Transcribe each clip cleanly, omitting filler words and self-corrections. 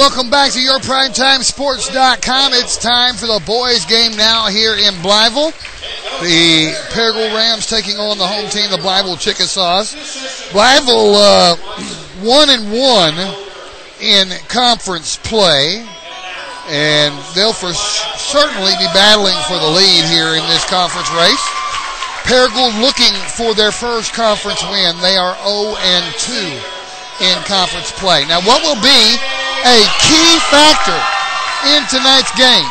welcome back to YourPrimetimeSports.com. It's time for the boys' game now here in Blytheville. The Paragould Rams taking on the home team, the Blytheville Chickasaws. Blytheville 1-1 in conference play, and they'll certainly be battling for the lead here in this conference race. Paragould looking for their first conference win. They are 0-2 in conference play. Now, what will be a key factor in tonight's game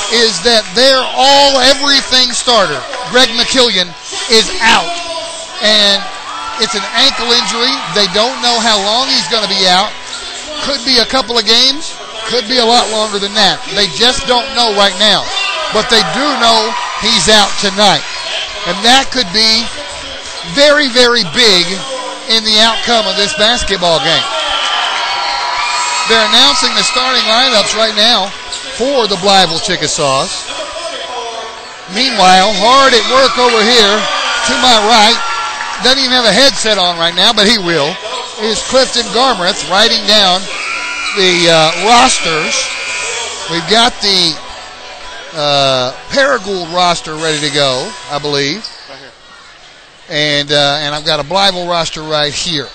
is that everything starter, Greg McKillian, is out. And it's an ankle injury. They don't know how long he's going to be out. Could be a couple of games. Could be a lot longer than that. They just don't know right now. But they do know he's out tonight. And that could be very, very big in the outcome of this basketball game. They're announcing the starting lineups right now for the Blytheville Chickasaws. Meanwhile, hard at work over here to my right, doesn't even have a headset on right now, but he will, is Clifton Garmrath writing down the rosters. We've got the Paragould roster ready to go, I believe. And I've got a Blytheville roster right here.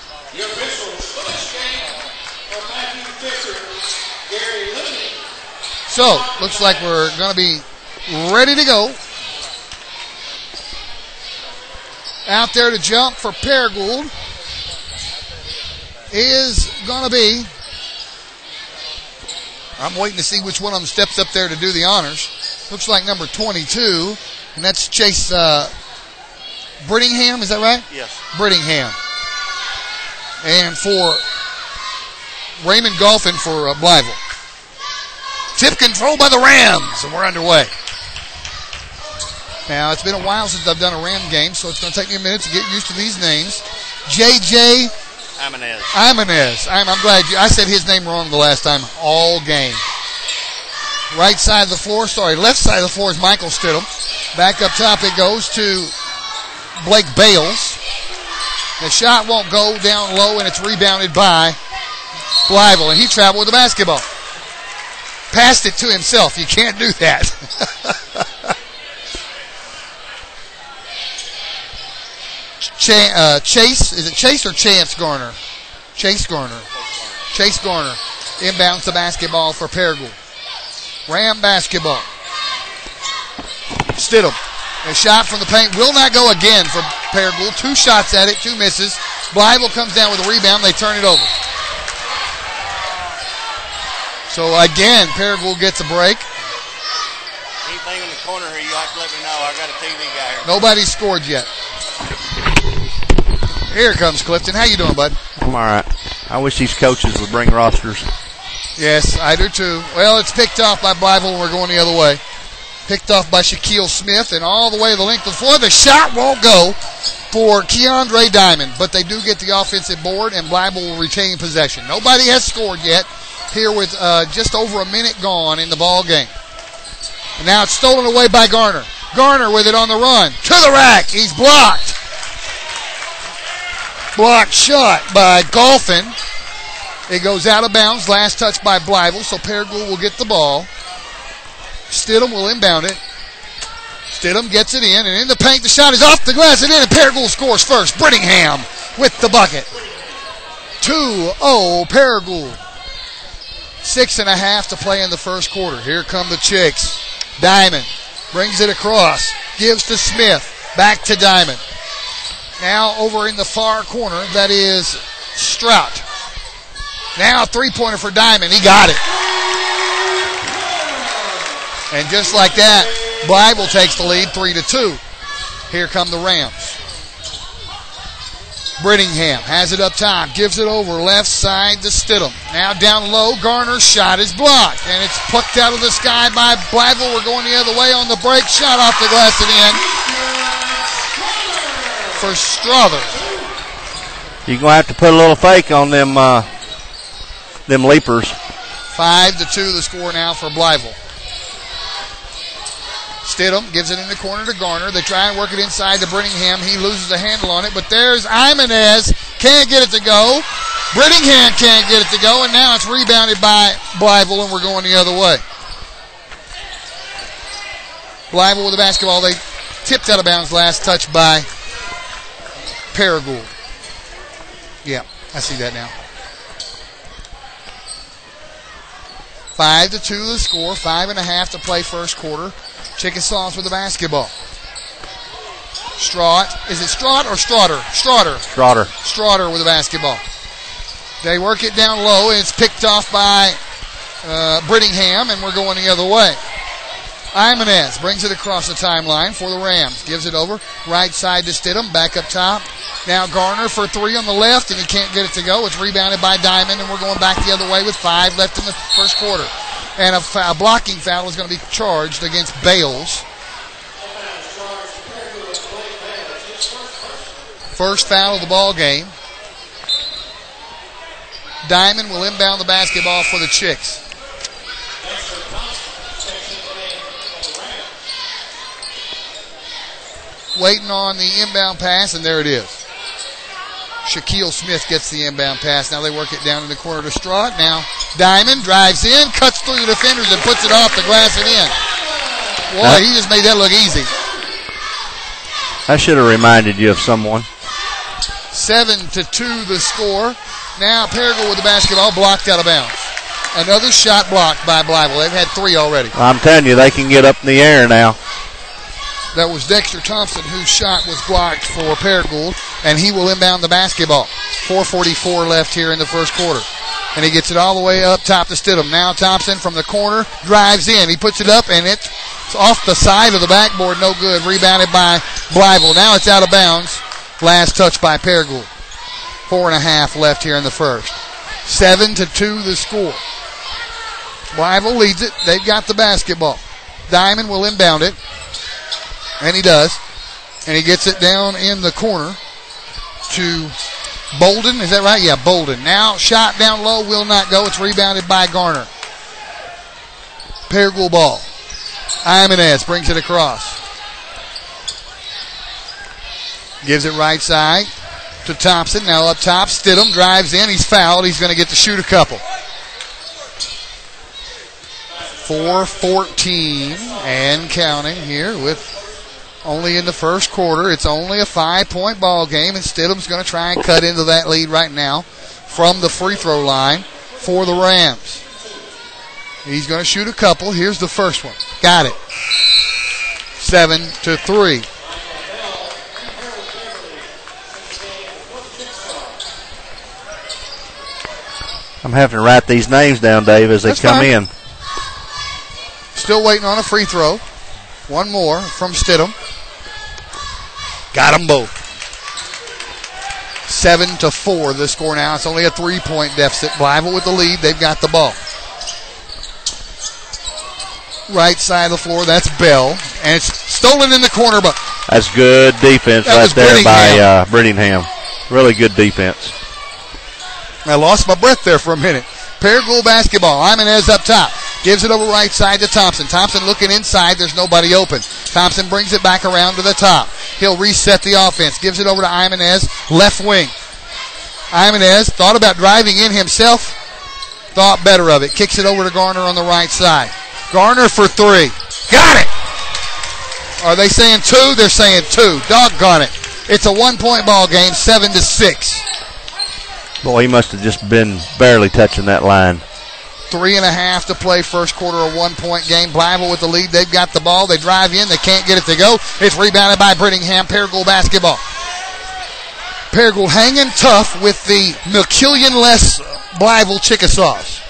So, looks like we're going to be ready to go. Out there to jump for Paragould is going to be, I'm waiting to see which one of them steps up there to do the honors. Looks like number 22, and that's Chase Brittingham, is that right? Yes. Brittingham. And for Raymond Golphin for Blytheville. Tip control by the Rams, and we're underway. Now, it's been a while since I've done a Ram game, so it's going to take me a minute to get used to these names. J.J. Imanez. I'm glad I said his name wrong the last time all game. Right side of the floor, left side of the floor is Michael Stidham. Back up top it goes to Blake Bales. The shot won't go down low, and it's rebounded by Blytheville, and he traveled with the basketball. Passed it to himself. You can't do that. Chase, is it Chase or Chance Garner? Chase Garner. Chase Garner inbounds the basketball for Paragould. Ram basketball. Stidham. A shot from the paint will not go again for Paragould. 2 shots at it, 2 misses. Blytheville comes down with a rebound. They turn it over. So again, Paragould gets a break. Anything in the corner here, you have to let me know. I got a TV guy here. Nobody's scored yet. Here comes Clifton. How you doing, bud? I'm all right. I wish these coaches would bring rosters. Yes, I do too. Well, it's picked off by Blytheville, and we're going the other way. Picked off by Shaquille Smith, and all the way the length of the floor. The shot won't go for Keandre Diamond, but they do get the offensive board, and Blytheville will retain possession. Nobody has scored yet here with just over a minute gone in the ball game. And now it's stolen away by Garner. Garner with it on the run. To the rack. He's blocked. Blocked shot by Golphin. It goes out of bounds. Last touch by Blytheville, so Paragould will get the ball. Stidham will inbound it. Stidham gets it in, and in the paint, the shot is off the glass and in, and Paragould scores first. Brittingham with the bucket. 2-0 Paragould. 6.5 to play in the first quarter. Here come the Chicks. Diamond brings it across. Gives to Smith. Back to Diamond. Now over in the far corner, that is Strout. Now a three-pointer for Diamond. He got it. And just like that, Blytheville takes the lead 3-2. Here come the Rams. Brittingham has it up top, gives it over left side to Stidham. Now down low, Garner's shot is blocked, and it's plucked out of the sky by Blytheville. We're going the other way on the break. Shot off the glass and in for Strother. You're going to have to put a little fake on them leapers. 5-2 the score now for Blytheville. Stidham gives it in the corner to Garner. They try and work it inside to Brittingham. He loses a handle on it, but there's Imanez. Can't get it to go. Brittingham can't get it to go, and now it's rebounded by Blytheville, and we're going the other way. Blytheville with the basketball. They tipped out of bounds last touch by Paragould. Yeah, I see that now. 5-2 the score. 5.5 to play first quarter. Chickasaws with the basketball. Straught. Is it Straught or Straughter? Straughter. Straughter with the basketball. They work it down low, and it's picked off by Brittingham, and we're going the other way. Imanez brings it across the timeline for the Rams. Gives it over. Right side to Stidham. Back up top. Now Garner for three on the left, and he can't get it to go. It's rebounded by Diamond, and we're going back the other way with 5 left in the first quarter. And a blocking foul is going to be charged against Bales. First foul of the ball game. Diamond will inbound the basketball for the Chicks. Waiting on the inbound pass, and there it is. Shaquille Smith gets the inbound pass. Now they work it down in the corner to Straught. Now Diamond drives in, cuts through the defenders, and puts it off the glass and in. Boy, he just made that look easy. I should have reminded you of someone. 7-2 the score. Now Paragould with the basketball, blocked out of bounds. Another shot blocked by Blytheville. They've had 3 already. I'm telling you, they can get up in the air now. That was Dexter Thompson, whose shot was blocked for Paragould, and he will inbound the basketball. 4:44 left here in the first quarter. And he gets it all the way up top to Stidham. Now Thompson from the corner drives in. He puts it up, and it's off the side of the backboard. No good. Rebounded by Blytheville. Now it's out of bounds. Last touch by Paragould. 4.5 left here in the first. 7-2 the score. Blytheville leads it. They've got the basketball. Diamond will inbound it. And he does. And he gets it down in the corner to Bolden. Is that right? Yeah, Bolden. Now shot down low, will not go. It's rebounded by Garner. Paragould ball. Imanez brings it across. Gives it right side to Thompson. Now up top, Stidham drives in. He's fouled. He's going to get to shoot a couple. 4:14 and counting here with only in the first quarter. It's only a 5-point ball game, and Stidham's going to try and cut into that lead right now from the free throw line for the Rams. He's going to shoot a couple. Here's the first one. Got it. 7-3. I'm having to write these names down, Dave, as they come in. Still waiting on a free throw. One more from Stidham. Got them both. 7-4 the score now. It's only a 3-point deficit. Blytheville with the lead. They've got the ball. Right side of the floor. That's Bell. And it's stolen in the corner. But that's good defense right there by Brittingham. Really good defense. I lost my breath there for a minute. Paragould basketball. Imanez up top. Gives it over right side to Thompson. Thompson looking inside. There's nobody open. Thompson brings it back around to the top. He'll reset the offense. Gives it over to Imanez. Left wing. Imanez thought about driving in himself. Thought better of it. Kicks it over to Garner on the right side. Garner for 3. Got it! Are they saying 2? They're saying 2. Doggone it. It's a 1-point ball game. 7-6. Boy, he must have just been barely touching that line. 3.5 to play first quarter, a 1-point game. Blytheville with the lead. They've got the ball. They drive in. They can't get it to go. It's rebounded by Brittingham. Paragould basketball. Paragould hanging tough with the McKillian-less Blytheville Chickasaws.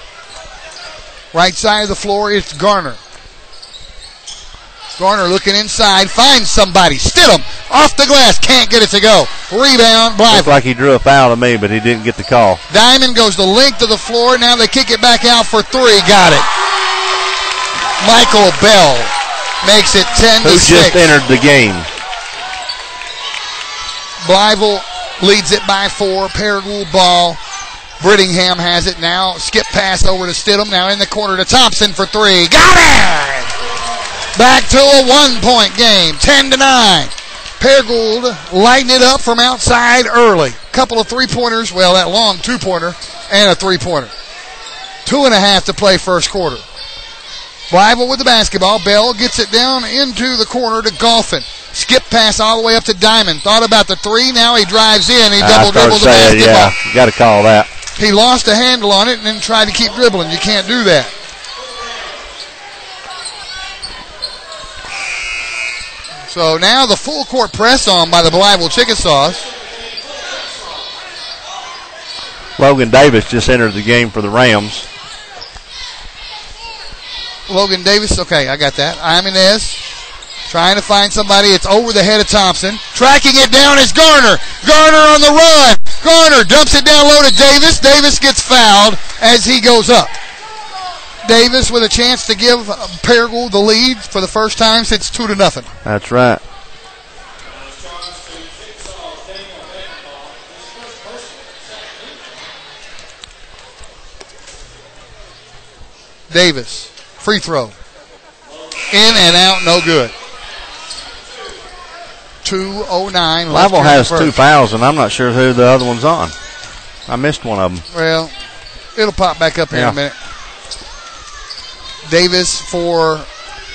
Right side of the floor, it's Garner. Garner looking inside, finds somebody. Stidham off the glass, can't get it to go. Rebound, Blytheville. Looked like he drew a foul to me, but he didn't get the call. Diamond goes the length of the floor. Now they kick it back out for 3. Got it. Michael Bell makes it 10-6. Who just entered the game. Blytheville leads it by 4. Paragould ball. Brittingham has it now. Skip pass over to Stidham. Now in the corner to Thompson for 3. Got it! Back to a 1-point game. 10-9. Paragould lighting it up from outside early. Couple of three-pointers, well, that long two-pointer and a three-pointer. 2.5 to play first quarter. Blytheville with the basketball. Bell gets it down into the corner to Golphin. Skip pass all the way up to Diamond. Thought about the three. Now he drives in. He double-dribbled the basketball. Yeah, you got to call that. He lost a handle on it and then tried to keep dribbling. You can't do that. So now the full court press on by the Blytheville Chickasaws. Logan Davis just entered the game for the Rams. Logan Davis, okay, I got that. Imanez trying to find somebody. It's over the head of Thompson. Tracking it down is Garner. Garner on the run. Garner dumps it down low to Davis. Davis gets fouled as he goes up. Davis with a chance to give Paragould the lead for the first time since 2-0. That's right. Davis, free throw. In and out, no good. 2:09 left. Blytheville has 2 fouls, and I'm not sure who the other one's on. I missed one of them. Well, it'll pop back up here in a minute. Davis for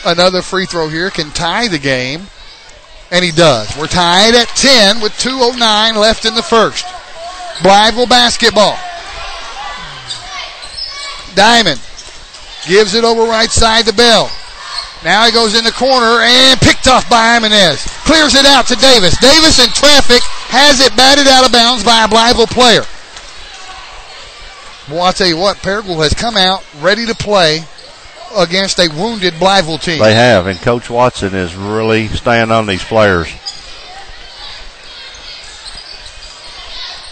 another free throw here can tie the game, and he does. We're tied at 10 with 2:09 left in the first. Blytheville basketball. Diamond gives it over right side to Bell. Now he goes in the corner and picked off by Imanez. Clears it out to Davis. Davis in traffic has it batted out of bounds by a Blytheville player. Well, I'll tell you what, Paragould has come out ready to play against a wounded Blytheville team. They have, and Coach Watson is really staying on these players.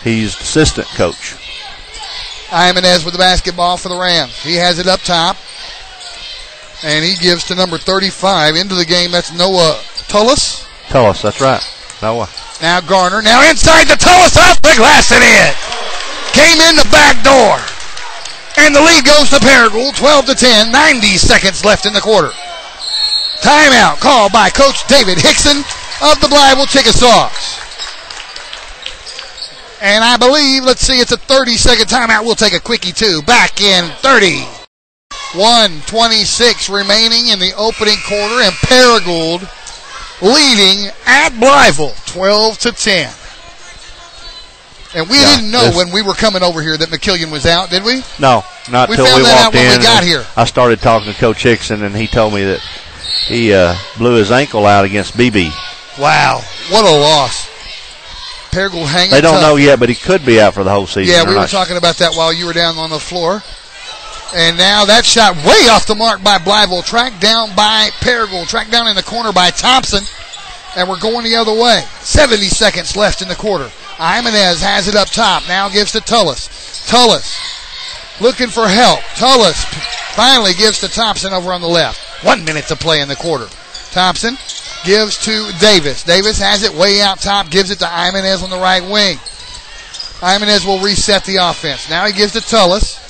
He's assistant coach. Imanez with the basketball for the Rams. He has it up top. And he gives to number 35 into the game. That's Noah Tullis. Tullis, that's right. Noah. Now Garner. Now inside the Tullis off the glass and in. Came in the back door. And the lead goes to Paragould, 12-10. 90 seconds left in the quarter. Timeout called by Coach David Hickson of the Blytheville Chickasaws. And I believe, let's see, it's a 30-second timeout. We'll take a quickie, too. Back in 30. 1:26 remaining in the opening quarter, and Paragould leading at Blytheville, 12-10. And we didn't know when we were coming over here that McKillian was out, did we? No, not until we walked in. We found that out when we got here. I started talking to Coach Hickson, and he told me that he blew his ankle out against BB. Wow, what a loss. Paragould hanging They don't know yet, but he could be out for the whole season. Yeah, we were talking about that while you were down on the floor. And now that shot way off the mark by Blytheville. Tracked down by Paragould. Tracked down in the corner by Thompson. And we're going the other way. 70 seconds left in the quarter. Imanez has it up top. Now gives to Tullis. Tullis looking for help. Tullis finally gives to Thompson over on the left. 1 minute to play in the quarter. Thompson gives to Davis. Davis has it way out top. Gives it to Imanez on the right wing. Imanez will reset the offense. Now he gives to Tullis.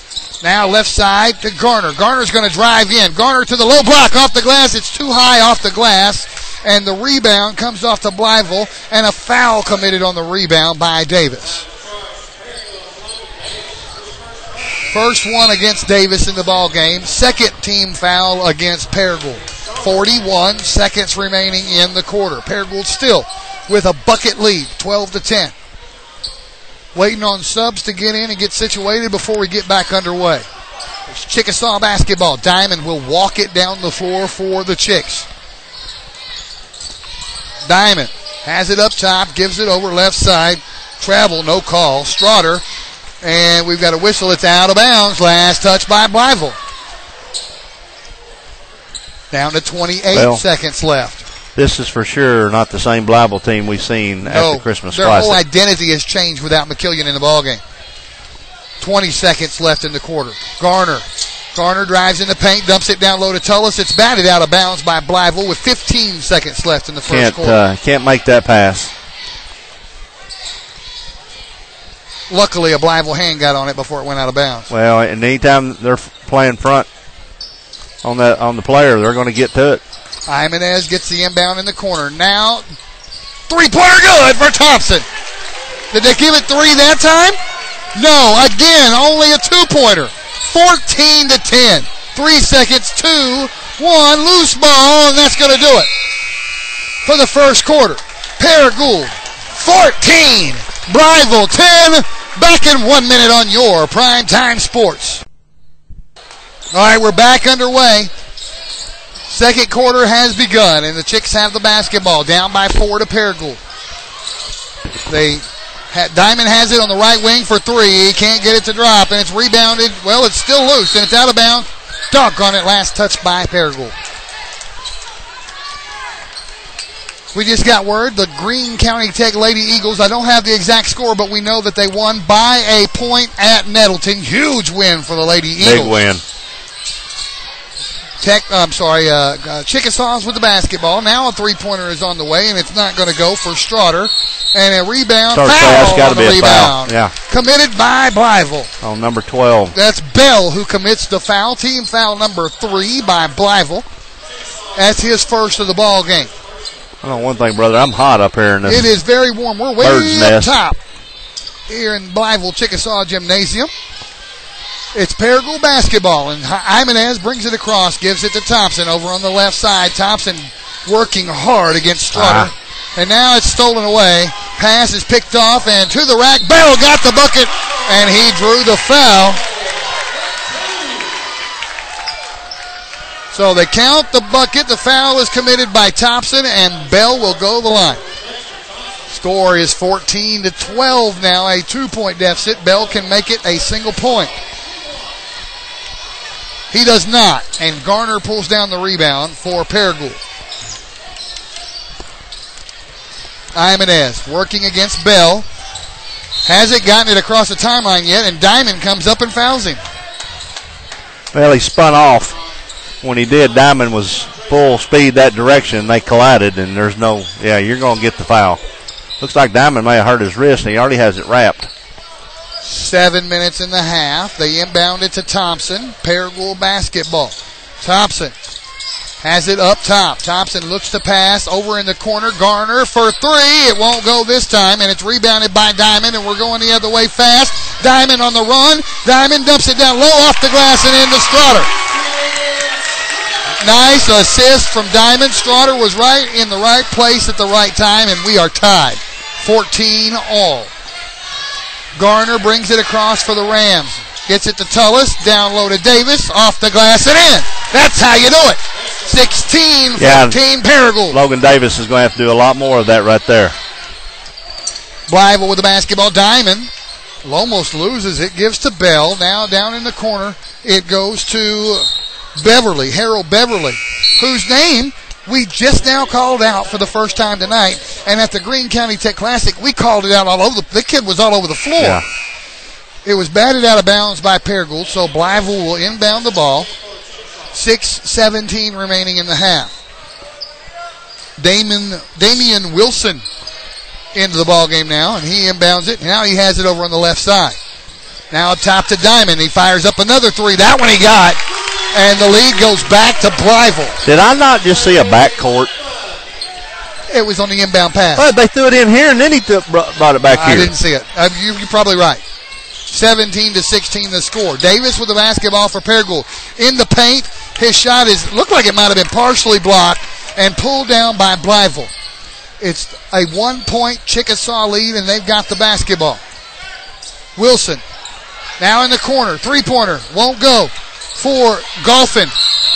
Now left side to Garner. Garner's going to drive in. Garner to the low block off the glass. It's too high off the glass. And the rebound comes off to Blytheville. And a foul committed on the rebound by Davis. First one against Davis in the ball game. Second team foul against Paragould. 41 seconds remaining in the quarter. Paragould still with a bucket lead, 12-10. Waiting on subs to get in and get situated before we get back underway. It's Chickasaw basketball. Diamond will walk it down the floor for the Chicks. Diamond has it up top, gives it over left side. Travel, no call. Strotter, and we've got a whistle. It's out of bounds. Last touch by Blytheville. Down to 28 seconds left. This is for sure not the same Blytheville team we've seen at the Christmas Classic. Their whole identity has changed without McKillian in the ballgame. 20 seconds left in the quarter. Garner drives in the paint, dumps it down low to Tullis. It's batted out of bounds by Blytheville with 15 seconds left in the first quarter. Can't make that pass. Luckily, a Blytheville hand got on it before it went out of bounds. Well, and anytime they're playing front on the player, they're going to get to it. Imanez gets the inbound in the corner. Now, Three-pointer good for Thompson. Did they give it 3 that time? No, again, only a 2-pointer. 14-10. 3 seconds, 2, 1, loose ball, and that's going to do it for the first quarter. Paragould, 14. Blytheville, 10. Back in 1 minute on your Primetime Sports. All right, we're back underway. Second quarter has begun, and the Chicks have the basketball, down by 4 to Paragould. Diamond has it on the right wing for 3. He can't get it to drop, and it's rebounded. Well, it's still loose, and it's out of bounds. Dunk on it, last touch by Paragould. We just got word, the Greene County Tech Lady Eagles, I don't have the exact score, but we know that they won by a point at Nettleton. Huge win for the Lady Eagles. Big win. Chickasaws with the basketball. Now a three-pointer is on the way, and it's not going to go for Straughter. And a rebound, foul on the rebound. Yeah. Committed by Blytheville. On number 12. That's Bell who commits the foul. Team foul number 3 by Blytheville. That's his first of the ball game. I know one thing, brother. I'm hot up here in this. It is very warm. We're way up top here in Blytheville Chickasaw Gymnasium. It's Paragould basketball, and Jimenez brings it across, gives it to Thompson over on the left side. Thompson working hard against Strutter. And now it's stolen away. Pass is picked off, and to the rack. Bell got the bucket, and he drew the foul. So they count the bucket. The foul is committed by Thompson, and Bell will go the line. Score is 14-12 now, a 2-point deficit. Bell can make it a single point. He does not, and Garner pulls down the rebound for Paragould. Jimenez working against Bell. Hasn't gotten it across the timeline yet, and Diamond comes up and fouls him. Well, he spun off. When he did, Diamond was full speed that direction. They collided, and there's no, you're going to get the foul. Looks like Diamond may have hurt his wrist, and he already has it wrapped. 7 minutes in the half. They inbound it to Thompson. Paragould basketball. Thompson has it up top. Thompson looks to pass over in the corner. Garner for 3. It won't go this time, and it's rebounded by Diamond, and we're going the other way fast. Diamond on the run. Diamond dumps it down low off the glass and into Straughter. Nice assist from Diamond. Straughter was right in the right place at the right time, and we are tied. 14 all. Garner brings it across for the Rams. Gets it to Tullis. Down low to Davis. Off the glass and in. That's how you do it. 16-15 Paragould. Logan Davis is going to have to do a lot more of that right there. Blytheville with the basketball. Diamond almost loses it. Gives to Bell. Now down in the corner. It goes to Beverly, Harold Beverly, whose name we just now called out for the first time tonight. And at the Greene County Tech Classic, we called it out all over. The kid was all over the floor. Yeah. It was batted out of bounds by Paragould, so Blytheville will inbound the ball. 6:17 remaining in the half. Damian Wilson into the ball game now, and he inbounds it. Now he has it over on the left side. Now up top to Diamond. He fires up another 3. That one he got. And the lead goes back to Blytheville. Did I not just see a backcourt? It was on the inbound pass. Oh, they threw it in here, and then he brought it back here. I didn't see it. You're probably right. 17-16 the score. Davis with the basketball for Paragould. In the paint, his shot looked like it might have been partially blocked and pulled down by Blytheville. It's a 1-point Chickasaw lead, and they've got the basketball. Wilson now in the corner. Three-pointer won't go for Golphin.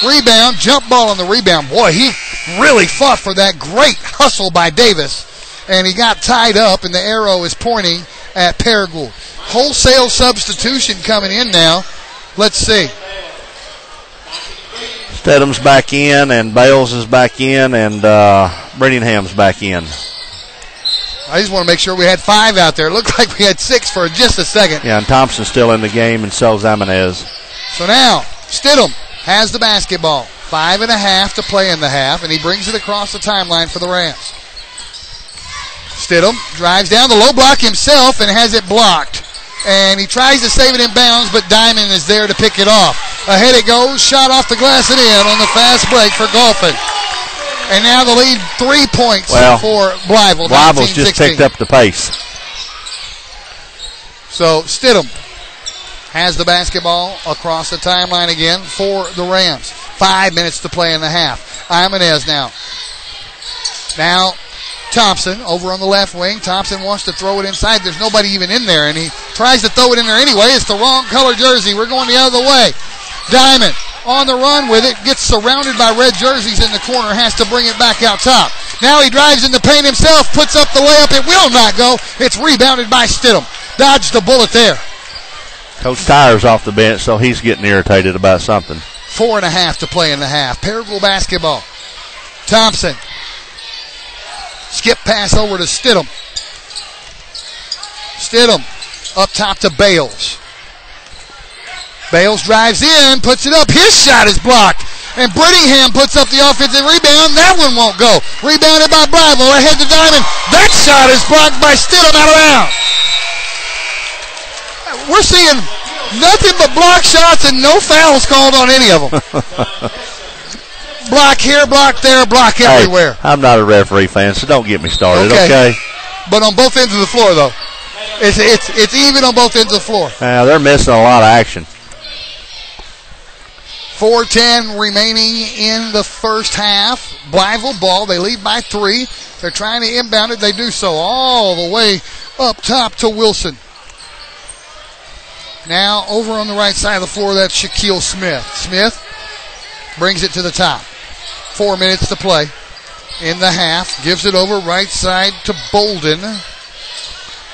Rebound, jump ball on the rebound. Boy, he really fought for that. Great hustle by Davis. And he got tied up, and the arrow is pointing at Paragould. Wholesale substitution coming in now. Let's see. Stedham's back in, and Bales is back in, and Brittingham's back in. I just want to make sure we had 5 out there. It looked like we had 6 for just a second. Yeah, and Thompson's still in the game, and so is Jimenez. So now, Stidham has the basketball. 5.5 to play in the half, and he brings it across the timeline for the Rams. Stidham drives down the low block himself and has it blocked. And he tries to save it in bounds, but Diamond is there to pick it off. Ahead it goes, shot off the glass and in on the fast break for Golphin. And now the lead 3 points for Blytheville. Blytheville's just picked up the pace. So Stidham has the basketball across the timeline again for the Rams. 5 minutes to play in the half. Ibanez now. Now Thompson over on the left wing. Thompson wants to throw it inside. There's nobody even in there, and he tries to throw it in there anyway. It's the wrong color jersey. We're going the other way. Diamond on the run with it. Gets surrounded by red jerseys in the corner. Has to bring it back out top. Now he drives in the paint himself. Puts up the layup. It will not go. It's rebounded by Stidham. Dodged the bullet there. Coach Tyer's off the bench, so he's getting irritated about something. 4.5 to play in the half. Paragould basketball. Thompson. Skip pass over to Stidham. Stidham up top to Bales. Bales drives in, puts it up. His shot is blocked. And Brittingham puts up the offensive rebound. That one won't go. Rebounded by Blytheville. Ahead to Diamond. That shot is blocked by Stidham out of bounds. We're seeing nothing but block shots and no fouls called on any of them. Block here, block there, block everywhere. Hey, I'm not a referee fan, so don't get me started, okay? But on both ends of the floor, though. It's even on both ends of the floor. They're missing a lot of action. 4:10 remaining in the first half. Blytheville ball. They lead by 3. They're trying to inbound it. They do so all the way up top to Wilson. Now over on the right side of the floor, that's Shaquille Smith. Smith brings it to the top. 4 minutes to play in the half. Gives it over right side to Bolden.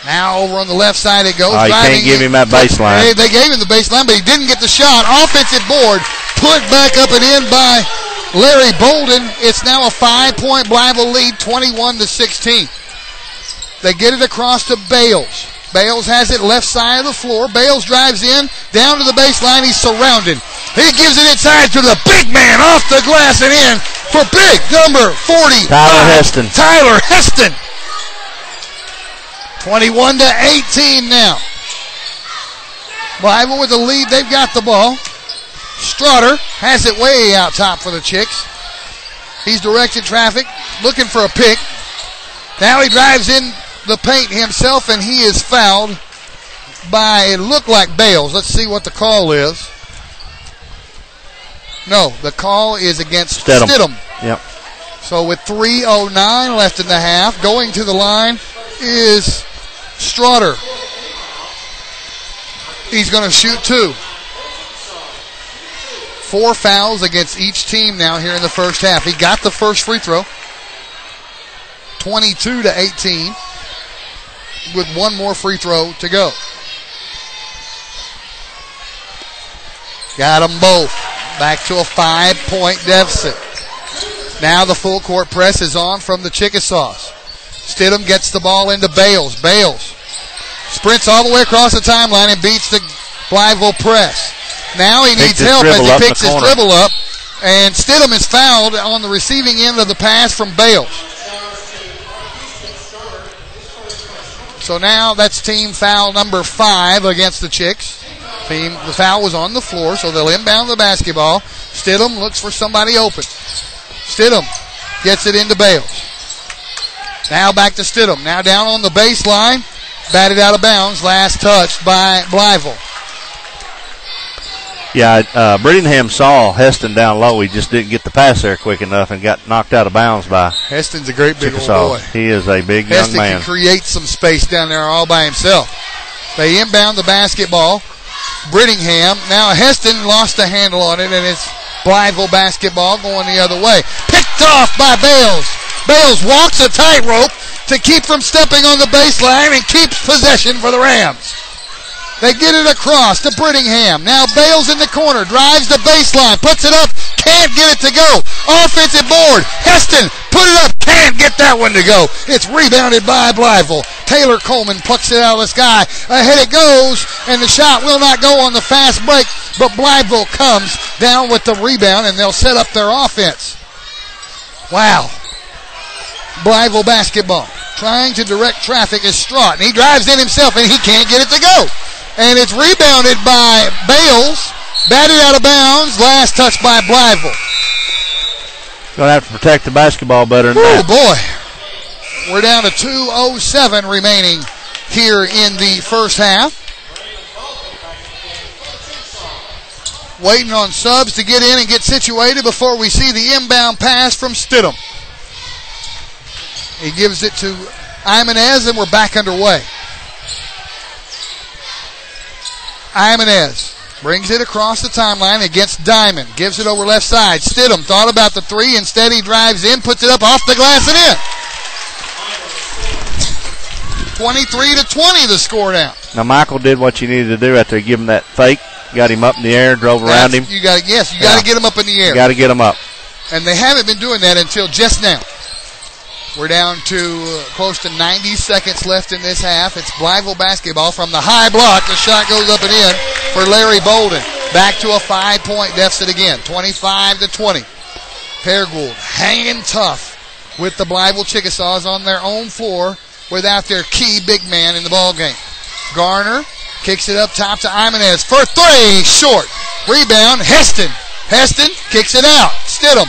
Now over on the left side it goes. You can't give him that baseline. They gave him the baseline, but he didn't get the shot. Offensive board put back up and in by Larry Bolden. It's now a 5-point Blytheville lead, 21-16. They get it across to Bales. Bales has it left side of the floor. Bales drives in, down to the baseline. He's surrounded. He gives it inside to the big man off the glass and in for big number 40. Tyler Heston. Tyler Heston. 21-18 now. Blytheville with the lead. They've got the ball. Strutter has it way out top for the Chicks. He's directing traffic, looking for a pick. Now he drives in the paint himself, and he is fouled by, it looked like Bales. Let's see what the call is. No, the call is against Stidham. Yep. So with 3:09 left in the half, going to the line is Strutter. He's going to shoot 2. 4 fouls against each team now here in the first half. He got the first free throw. 22-18. With one more free throw to go. Got them both. Back to a 5-point deficit. Now the full court press is on from the Chickasaws. Stidham gets the ball into Bales. Bales sprints all the way across the timeline and beats the Blytheville press. Now he needs help as he picks his dribble up. And Stidham is fouled on the receiving end of the pass from Bales. So now that's team foul number 5 against the Chicks. The foul was on the floor, so they'll inbound the basketball. Stidham looks for somebody open. Stidham gets it into Bales. Now back to Stidham. Now down on the baseline. Batted out of bounds. Last touched by Blytheville. Yeah, Brittingham saw Heston down low. He just didn't get the pass there quick enough and got knocked out of bounds by Heston's a great big old boy. He is a big Heston young man. Can create some space down there all by himself. They inbound the basketball. Brittingham. Now Heston lost the handle on it, and it's Blytheville basketball going the other way. Picked off by Bales. Bales walks a tightrope to keep from stepping on the baseline and keeps possession for the Rams. They get it across to Brittingham. Now Bales in the corner, drives the baseline, puts it up, can't get it to go. Offensive board. Heston put it up, can't get that one to go. It's rebounded by Blytheville. Taylor Coleman plucks it out of the sky. Ahead it goes, and the shot will not go on the fast break, but Blytheville comes down with the rebound, and they'll set up their offense. Wow. Blytheville basketball. Trying to direct traffic is Straught, and he drives in himself, and he can't get it to go. And it's rebounded by Bales. Batted out of bounds. Last touch by Blytheville. Going to have to protect the basketball better than that. Oh, boy. We're down to 2:07 remaining here in the first half. Waiting on subs to get in and get situated before we see the inbound pass from Stidham. He gives it to Imanez, and we're back underway. Imanez brings it across the timeline against Diamond. Gives it over left side. Stidham thought about the three. Instead, he drives in, puts it up off the glass and in. 23-20 the score now. Now, Michael did what you needed to do after give him that fake. Got him up in the air, drove around him. You got to get him up in the air. You got to get him up. And they haven't been doing that until just now. We're down to close to 90 seconds left in this half. It's Blytheville basketball from the high block. The shot goes up and in for Larry Bolden. Back to a 5-point deficit again, 25-20. Paragould hanging tough with the Blytheville Chickasaws on their own floor without their key big man in the ball game. Garner kicks it up top to Imanez for three, short. Rebound, Heston. Heston kicks it out. Stidham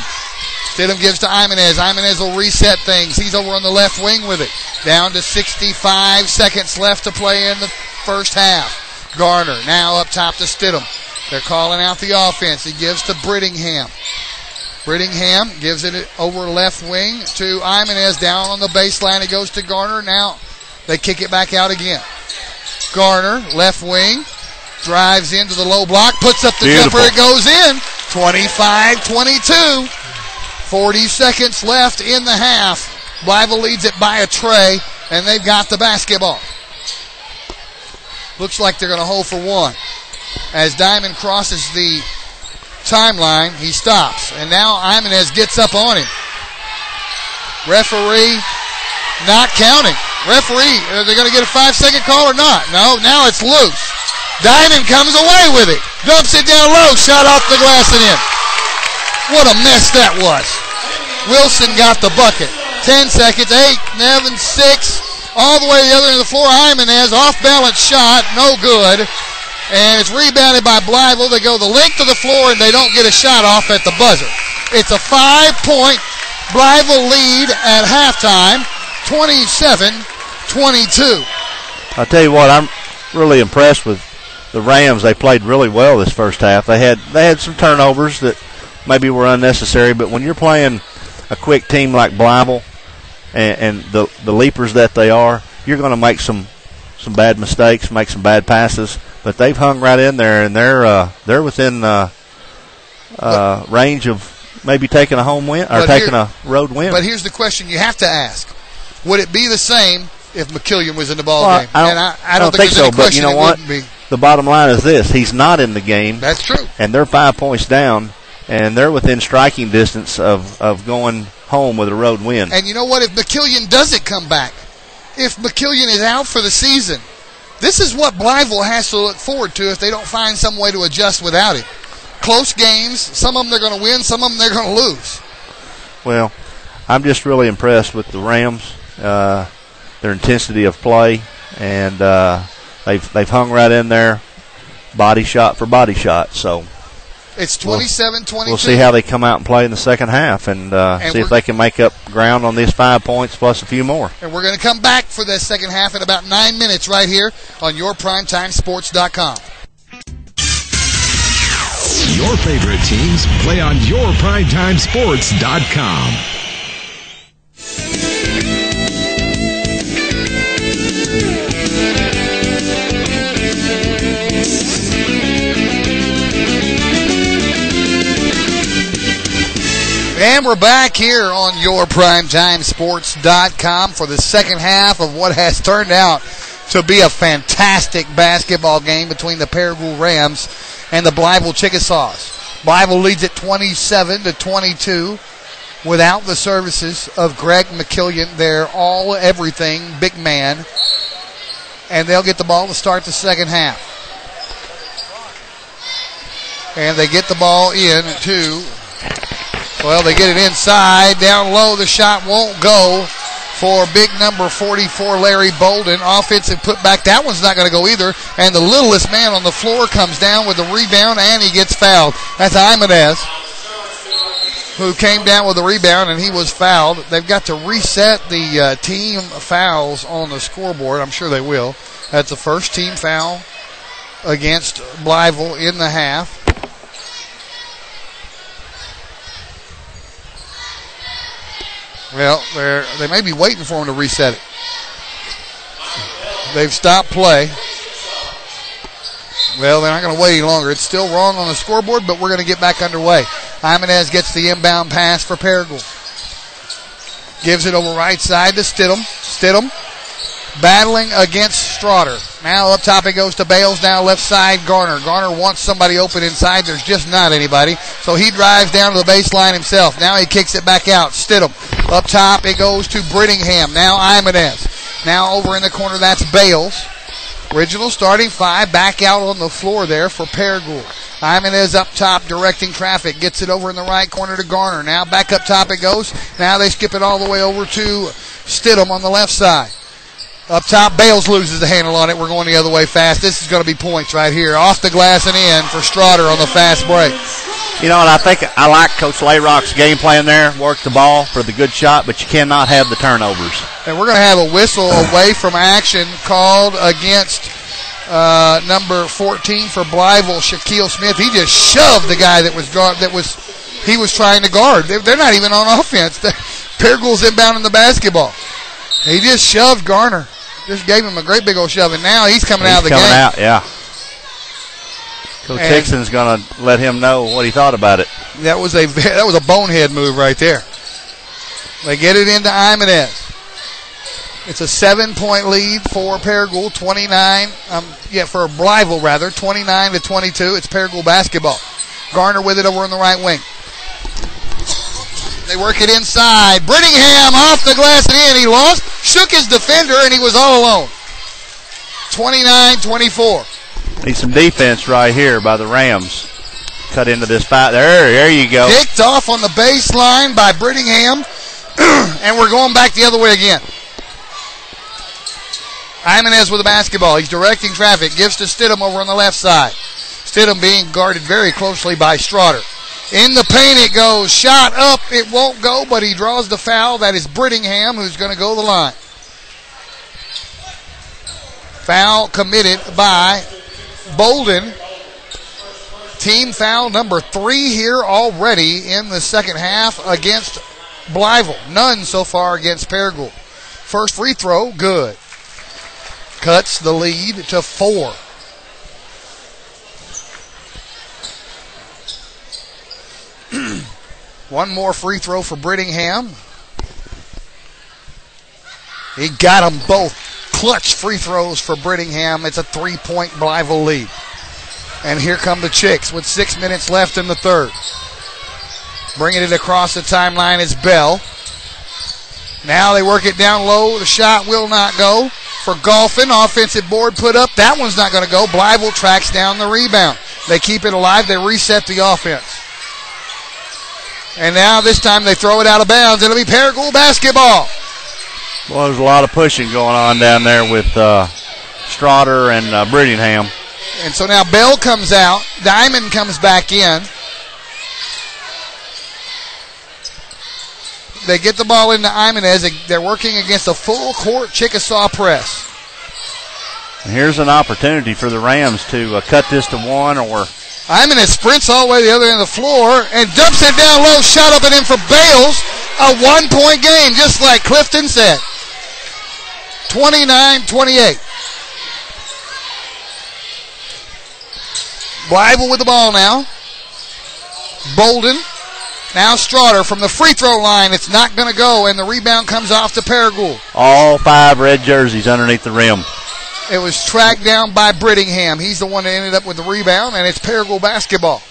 gives to Imanez. Imanez will reset things. He's over on the left wing with it. Down to 65 seconds left to play in the first half. Garner now up top to Stidham. They're calling out the offense. He gives to Brittingham. Brittingham gives it over left wing to Imanez. Down on the baseline. It goes to Garner. Now they kick it back out again. Garner, left wing, drives into the low block, puts up the jumper, it goes in. 25-22. 40 seconds left in the half. Blytheville leads it by a tray, and they've got the basketball. Looks like they're going to hold for one. As Diamond crosses the timeline, he stops. And now Imanez gets up on him. Referee not counting. Referee, are they going to get a 5-second call or not? No, now it's loose. Diamond comes away with it. Dumps it down low, shot off the glass and in. What a mess that was. Wilson got the bucket. 10 seconds, 8, 7, 6, all the way to the other end of the floor. Imanez, off-balance shot, no good. And it's rebounded by Blytheville. They go the length of the floor and they don't get a shot off at the buzzer. It's a 5-point Blytheville lead at halftime. 27-22. I'll tell you what, I'm really impressed with the Rams. They played really well this first half. They had some turnovers that maybe were unnecessary, but when you're playing a quick team like Blytheville and the leapers that they are, you're going to make some bad mistakes, make some bad passes. But they've hung right in there, and they're within range of maybe taking a home win or taking a road win. But here's the question you have to ask. Would it be the same if McKillian was in the ball game? I don't think so, but you know what? The bottom line is this. He's not in the game. That's true. And they're 5 points down, and they're within striking distance of going home with a road win. And you know what? If McKillian doesn't come back, if McKillian is out for the season, this is what Blytheville has to look forward to if they don't find some way to adjust without him. Close games, some of them they're going to win, some of them they're going to lose. Well, I'm just really impressed with the Rams. Their intensity of play, and they've hung right in there, body shot for body shot. So it's 27-22. We'll see how they come out and play in the second half, and see if they can make up ground on these 5 points plus a few more. And we're going to come back for the second half in about 9 minutes right here on YourPrimetimeSports.com. Your favorite teams play on YourPrimetimeSports.com. And we're back here on YourPrimetimeSports.com for the second half of what has turned out to be a fantastic basketball game between the Paragould Rams and the Blytheville Chickasaws. Blytheville leads at 27-22 without the services of Greg McKillian, their all-everything big man. And they'll get the ball to start the second half. And they get the ball in to... Well, they get it inside. Down low, the shot won't go for big number 44, Larry Bolden. Offensive putback. That one's not going to go either. And the littlest man on the floor comes down with the rebound, and he gets fouled. That's Imanez. who came down with a rebound, and he was fouled. They've got to reset the team fouls on the scoreboard. I'm sure they will. That's the first team foul against Blytheville in the half. Well, they may be waiting for him to reset it. They've stopped play. Well, they're not going to wait any longer. It's still wrong on the scoreboard, but we're going to get back underway. Jimenez gets the inbound pass for Paragould. Gives it over right side to Stidham. Stidham battling against Straughter. Now up top it goes to Bales. Now left side Garner. Garner wants somebody open inside. There's just not anybody. So he drives down to the baseline himself. Now he kicks it back out. Stidham. Up top it goes to Brittingham. Now Jimenez. Now over in the corner that's Bales. Original starting five back out on the floor there for Paragould. Jimenez up top directing traffic. Gets it over in the right corner to Garner. Now back up top it goes. Now they skip it all the way over to Stidham on the left side. Up top, Bales loses the handle on it. We're going the other way fast. This is going to be points right here. Off the glass and in for Straughter on the fast break. You know, and I think I like Coach Layrock's game plan there. Work the ball for the good shot, but you cannot have the turnovers. And we're going to have a whistle away from action called against number 14 for Blytheville, Shaquille Smith. He just shoved the guy that he was trying to guard. They're not even on offense. Paragould's inbounding the basketball. He just shoved Garner. Just gave him a great big old shove, and now he's coming out of the game. Out, yeah. Coach Hickson's going to let him know what he thought about it. That was a bonehead move right there. They get it into Jimenez. It's a 7-point lead for Paragould, for Blytheville rather, 29-22. It's Paragould basketball. Garner with it over on the right wing. They work it inside. Brittingham off the glass and in. He shook his defender, and he was all alone. 29-24. Need some defense right here by the Rams. Cut into this fight. There you go. Picked off on the baseline by Brittingham, and we're going back the other way again. Jimenez with the basketball. He's directing traffic. Gives to Stidham over on the left side. Stidham being guarded very closely by Straughter. In the paint it goes. Shot up. It won't go, but he draws the foul. That is Brittingham who's going to go to the line. Foul committed by Bolden. Team foul number 3 here already in the second half against Blytheville. None so far against Paragould. First free throw, good. Cuts the lead to 4. One more free throw for Brittingham. He got them both. Clutch free throws for Brittingham. It's a 3-point Blytheville lead. And here come the Chicks with 6 minutes left in the third. Bringing it across the timeline is Bell. Now they work it down low. The shot will not go. For Golphin, offensive board put up. That one's not going to go. Blytheville tracks down the rebound. They keep it alive. They reset the offense. And now this time they throw it out of bounds. It'll be Paragould basketball. Well, there's a lot of pushing going on down there with Straughter and Brittingham. And so now Bell comes out. Diamond comes back in. They get the ball into Jimenez. They're working against a full-court Chickasaw press. And here's an opportunity for the Rams to cut this to 1 or... Jimenez sprints all the way to the other end of the floor and dumps it down low. Shot up and in for Bales. A 1-point game, just like Clifton said. 29-28. Blytheville with the ball now. Bolden. Now Straughter from the free throw line. It's not going to go, and the rebound comes off to Paragould. All 5 red jerseys underneath the rim. It was tracked down by Brittingham. He's the one that ended up with the rebound, and it's Paragould basketball.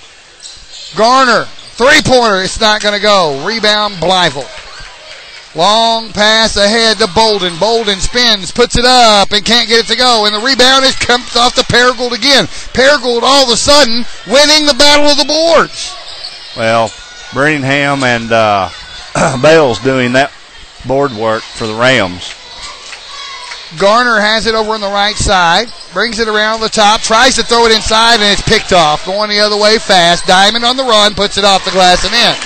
Garner, three-pointer. It's not going to go. Rebound, Blytheville. Long pass ahead to Bolden. Bolden spins, puts it up, and can't get it to go. And the rebound comes off to Paragould again. Paragould all of a sudden winning the battle of the boards. Well, Brittingham and Bales doing that board work for the Rams. Garner has it over on the right side. Brings it around the top. Tries to throw it inside, and it's picked off. Going the other way fast. Diamond on the run. Puts it off the glass and in.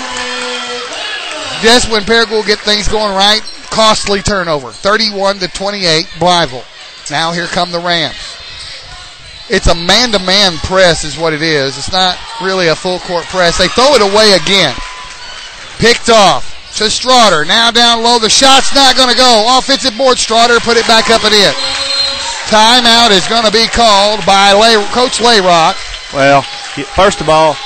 Just when Paragould get things going right, costly turnover. 31-28, Blytheville. Now here come the Rams. It's a man-to-man press is what it is. It's not really a full-court press. They throw it away again. Picked off to Strawder. Now down low. The shot's not going to go. Offensive board, Strawder. Put it back up and in. Timeout is going to be called by Coach Layrock. Well, first of all,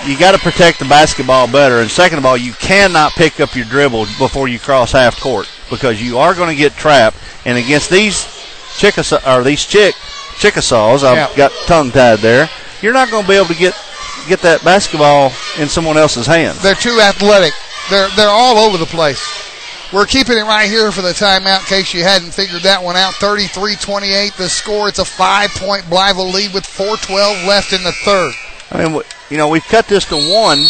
you got to protect the basketball better. And second of all, you cannot pick up your dribble before you cross half court because you are going to get trapped. And against these Chickasaws, I've got tongue-tied there, you're not going to be able to get that basketball in someone else's hands. They're too athletic. They're all over the place. We're keeping it right here for the timeout in case you hadn't figured that one out. 33-28 the score. It's a 5-point Blytheville lead with 4:12 left in the third. I mean, we've cut this to 1,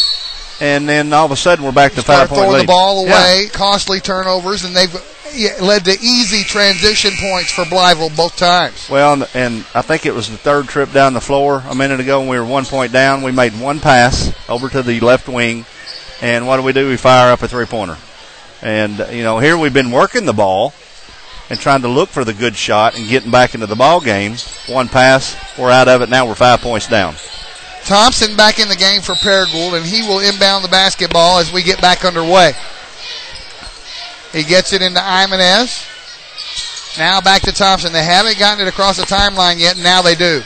and then all of a sudden we're back to 5-point lead. Throwing the ball away, costly turnovers, and they've led to easy transition points for Blytheville both times. Well, and I think it was the third trip down the floor a minute ago when we were 1 point down. We made one pass over to the left wing, and what do? We fire up a three-pointer. And, here we've been working the ball and trying to look for the good shot and getting back into the ball game. One pass, we're out of it. Now we're 5 points down. Thompson back in the game for Paragould, and he will inbound the basketball as we get back underway. He gets it into Imanez. Now back to Thompson. They haven't gotten it across the timeline yet, and now they do.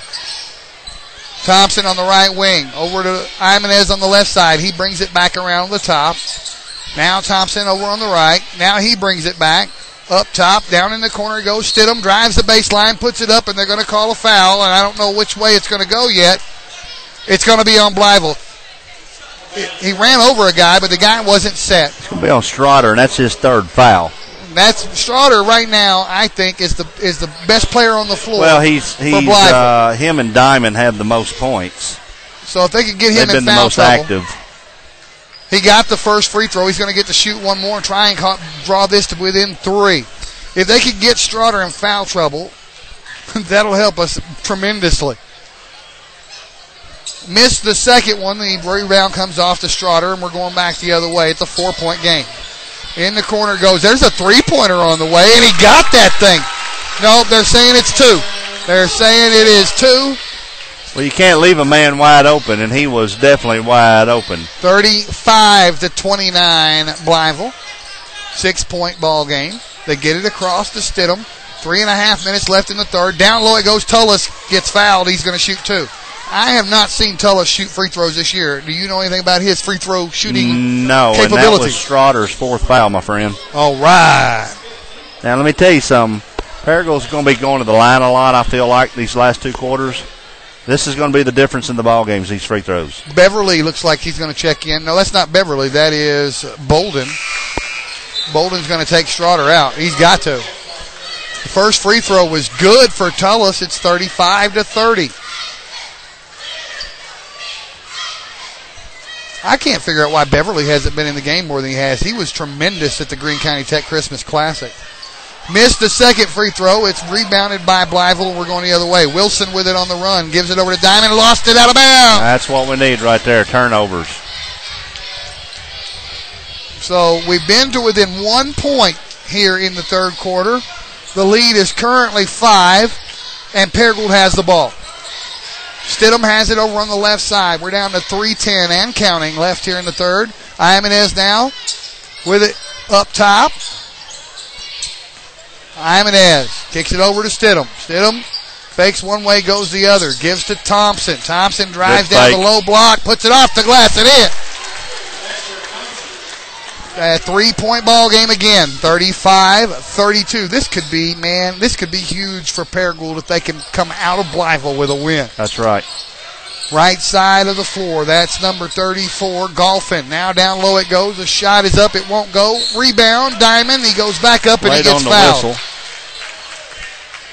Thompson on the right wing. Over to Imanez on the left side. He brings it back around the top. Now Thompson over on the right. Now he brings it back. Up top, down in the corner goes Stidham. Drives the baseline, puts it up, and they're going to call a foul, and I don't know which way it's going to go yet. It's going to be on Blytheville. He ran over a guy, but the guy wasn't set. It's going to be on Strawder, and that's his third foul. That's Strawder right now, I think, is the best player on the floor. Well, he's him and Diamond have the most points. So if they could get him in foul trouble, he got the first free throw. He's going to get to shoot one more and try and draw this to within 3. If they could get Strawder in foul trouble, that'll help us tremendously. Missed the second one. The rebound comes off to Strawder, and we're going back the other way. It's a 4-point game. In the corner goes. There's a three-pointer on the way, and he got that thing. No, they're saying it's 2. They're saying it is 2. Well, you can't leave a man wide open, and he was definitely wide open. 35-29 Blytheville. 6-point ball game. They get it across to Stidham. 3.5 minutes left in the third. Down low it goes. Tullis gets fouled. He's going to shoot 2. I have not seen Tullis shoot free throws this year. Do you know anything about his free throw shooting capability? No, and that was Strawder's 4th foul, my friend. All right. Now, let me tell you something. Paragould's going to be going to the line a lot, I feel like, these last 2 quarters. This is going to be the difference in the ball games, these free throws. Beverly looks like he's going to check in. No, that's not Beverly. That is Bolden. Bolden's going to take Strawder out. He's got to. The first free throw was good for Tullis. It's 35-30. I can't figure out why Beverly hasn't been in the game more than he has. He was tremendous at the Greene County Tech Christmas Classic. Missed the second free throw. It's rebounded by Blytheville. We're going the other way. Wilson with it on the run. Gives it over to Diamond. Lost it out of bounds. That's what we need right there, turnovers. So we've been to within 1 point here in the third quarter. The lead is currently 5, and Paragould has the ball. Stidham has it over on the left side. We're down to 3:10 and counting left here in the third. Imanez now with it up top. Imanez kicks it over to Stidham. Stidham fakes one way, goes the other. Gives to Thompson. Thompson drives down the low block, puts it off the glass, and in. A 3-point ball game again, 35-32. This could be huge for Paragould if they can come out of Blytheville with a win. That's right. Right side of the floor. That's number 34, Golphin. Now down low it goes. The shot is up. It won't go. Rebound. Diamond. He goes back up and he gets fouled. Whistle.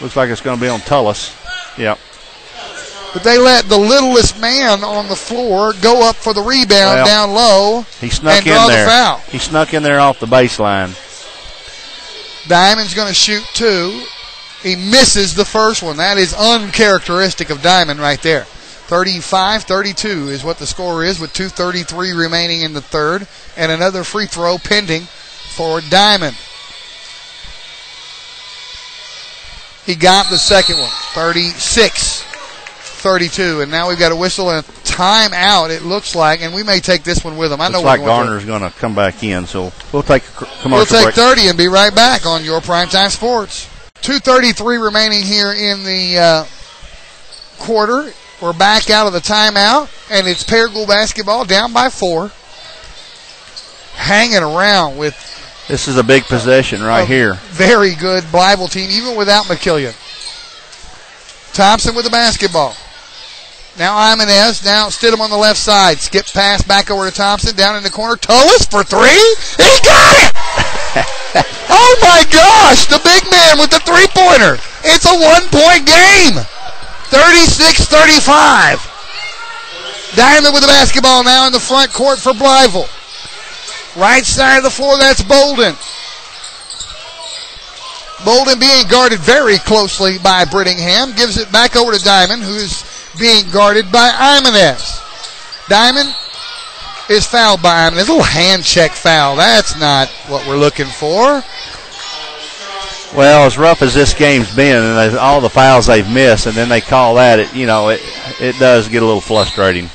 Looks like it's going to be on Tullis. Yep. But they let the littlest man on the floor go up for the rebound down low. He snuck in there. The foul. He snuck in there off the baseline. Diamond's going to shoot 2. He misses the first one. That is uncharacteristic of Diamond right there. 35-32 is what the score is with 2:33 remaining in the third, and another free throw pending for Diamond. He got the second one, 36-32, and now we've got a whistle and a timeout, it looks like, and we may take this one with them. I know looks like Garner's going to come back in, so we'll take a commercial break. We'll take 30 and be right back on Your Primetime Sports. 2:33 remaining here in the quarter. We're back out of the timeout, and it's Paragould basketball down by 4. Hanging around with... This is a big possession right here. Very good Blytheville team, even without McKillian. Thompson with the basketball. Now Imanez. Now Stidham on the left side. Skip pass back over to Thompson. Down in the corner. Tullis for 3. He got it! Oh my gosh! The big man with the three-pointer. It's a 1-point game. 36-35. Diamond with the basketball now in the front court for Blytheville. Right side of the floor, that's Bolden. Bolden being guarded very closely by Brittingham. Gives it back over to Diamond, who is being guarded by Imanez. Diamond is fouled by Imanez. A little hand check foul. That's not what we're looking for. Well, as rough as this game's been, and all the fouls they've missed, and then they call that, it does get a little frustrating.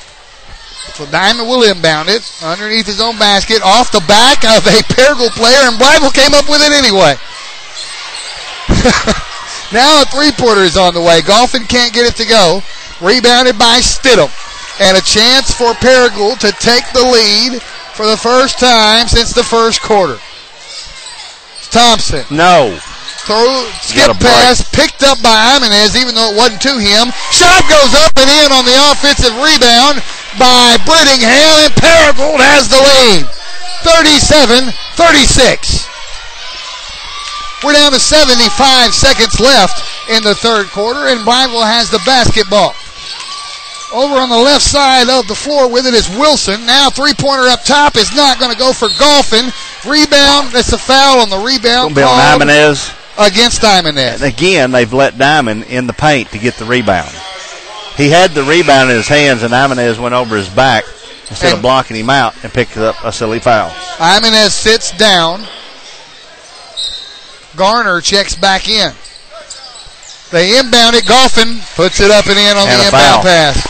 So Diamond will inbound it underneath his own basket, off the back of a Paragould player, and Blytheville came up with it anyway. Now a three-pointer is on the way. Golphin can't get it to go. Rebounded by Stidham. And a chance for Paragould to take the lead for the first time since the first quarter. Thompson. No. Skip pass, picked up by Imanez, even though it wasn't to him. Shot goes up and in on the offensive rebound by Brittingham, and Paragould has the lead. 37-36. We're down to 75 seconds left in the third quarter, and Blytheville has the basketball. Over on the left side of the floor with it is Wilson. Now three-pointer up top is not going to go for Golphin. Rebound, that's a foul on the rebound. Going to be on Imanez. Against Imanez. And again, they've let Diamond in the paint to get the rebound. He had the rebound in his hands, and Imanez went over his back instead of blocking him out and picked up a silly foul. Imanez sits down. Garner checks back in. They inbound it. Golphin puts it up and in on the inbound pass.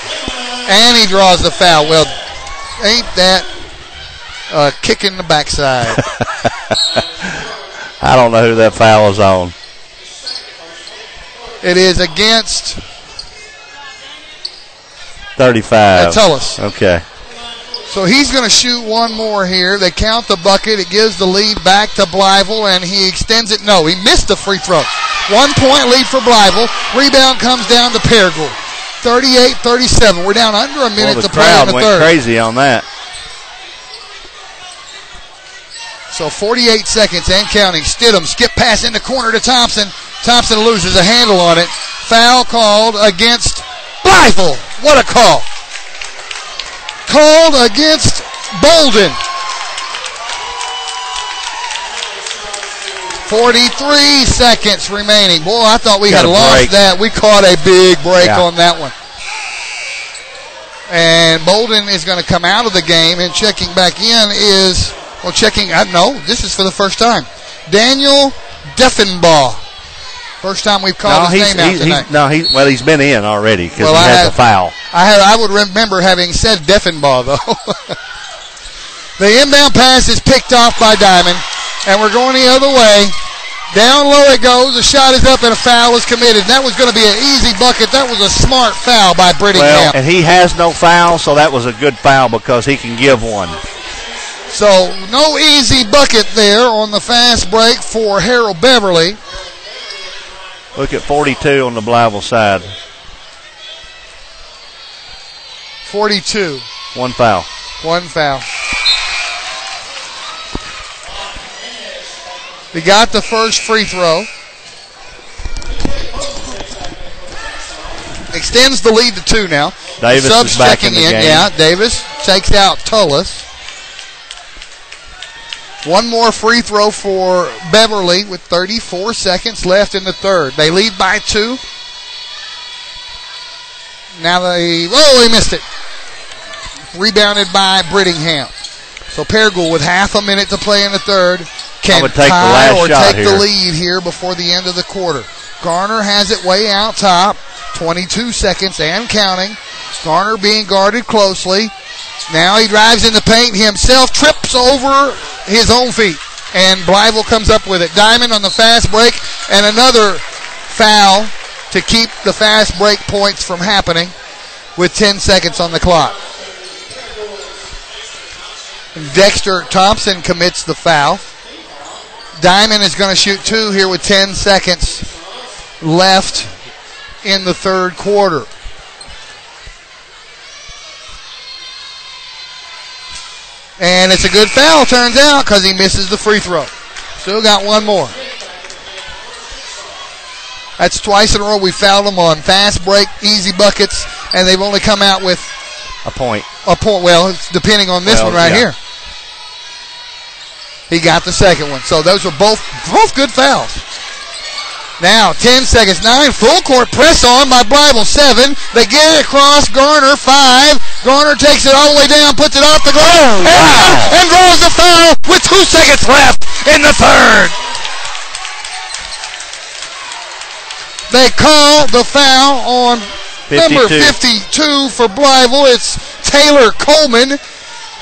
And he draws the foul. Well, ain't that a kick in the backside? I don't know who that foul is on. It is against 35. Tullis. Okay. So he's going to shoot one more here. They count the bucket. It gives the lead back to Blytheville, and he extends it. No, he missed the free throw. 1-point lead for Blytheville. Rebound comes down to Paragould. 38-37. We're down under a minute to play in the third. The crowd went crazy on that. So 48 seconds and counting. Stidham, skip pass in the corner to Thompson. Thompson loses a handle on it. Foul called against Blytheville. What a call. Called against Bolden. 43 seconds remaining. Boy, I thought we had lost that. We caught a big break on that one. And Bolden is going to come out of the game, and checking back in is, this is for the first time. Daniel Deffenbaugh. First time we've called his name out tonight. He's been in already because he had the foul. I would remember having said Deffenbaugh, though. The inbound pass is picked off by Diamond, and we're going the other way. Down low it goes. The shot is up, and a foul is committed. That was going to be an easy bucket. That was a smart foul by Brittingham. Well, and he has no foul, so that was a good foul because he can give one. So no easy bucket there on the fast break for Harold Beverly. Look at 42 on the Blytheville side. 42. One foul. He got the first free throw. Extends the lead to 2 now. Davis is back in the game. Yeah, Davis takes out Tullis. One more free throw for Beverly with 34 seconds left in the third. They lead by 2. Now he missed it. Rebounded by Brittingham. So Paragould with half a minute to play in the third can tie or take the lead here before the end of the quarter. Garner has it way out top. 22 seconds and counting. Garner being guarded closely. Now he drives in the paint himself, trips over his own feet, and Blytheville comes up with it. Diamond on the fast break, and another foul to keep the fast break points from happening with 10 seconds on the clock. Dexter Thompson commits the foul. Diamond is going to shoot 2 here with 10 seconds left in the third quarter. And it's a good foul, turns out, because he misses the free throw. Still got one more. That's twice in a row we fouled them on fast break, easy buckets, and they've only come out with a point. Well, it's depending on this one right here. He got the second one. So those were both good fouls. Now, 10 seconds, 9, full court press on by Blytheville, 7. They get it across, Garner, 5. Garner takes it all the way down, puts it off the glass, and draws the foul with 2 seconds left in the third. They call the foul on 52. Number 52 for Blytheville. It's Taylor Coleman.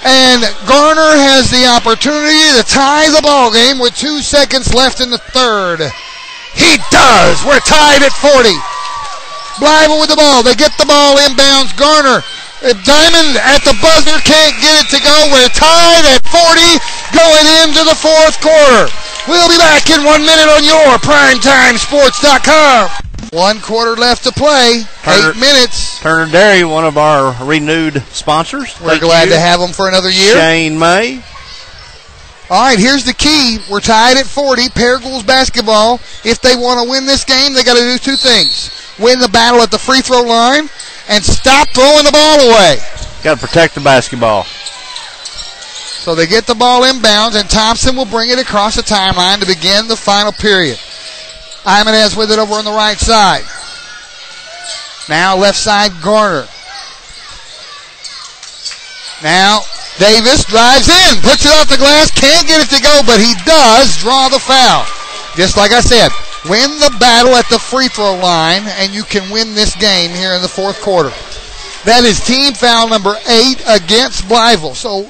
And Garner has the opportunity to tie the ball game with 2 seconds left in the third. He does. We're tied at 40. Blytheville with the ball. They get the ball inbounds. Garner. Diamond at the buzzer can't get it to go. We're tied at 40 going into the fourth quarter. We'll be back in 1 minute on YourPrimetimeSports.com. 1 quarter left to play. 8 minutes. Turner Dairy, one of our renewed sponsors. We're glad to have them for another year. Shane May. All right, here's the key. We're tied at 40. Paragould's basketball. If they want to win this game, they got to do 2 things. Win the battle at the free throw line and stop throwing the ball away. Got to protect the basketball. So they get the ball inbounds, and Thompson will bring it across the timeline to begin the final period. Imanez with it over on the right side. Now left side, Garner. Now Davis drives in, puts it off the glass, can't get it to go, but he does draw the foul. Just like I said, win the battle at the free throw line, and you can win this game here in the fourth quarter. That is team foul number 8 against Blytheville. So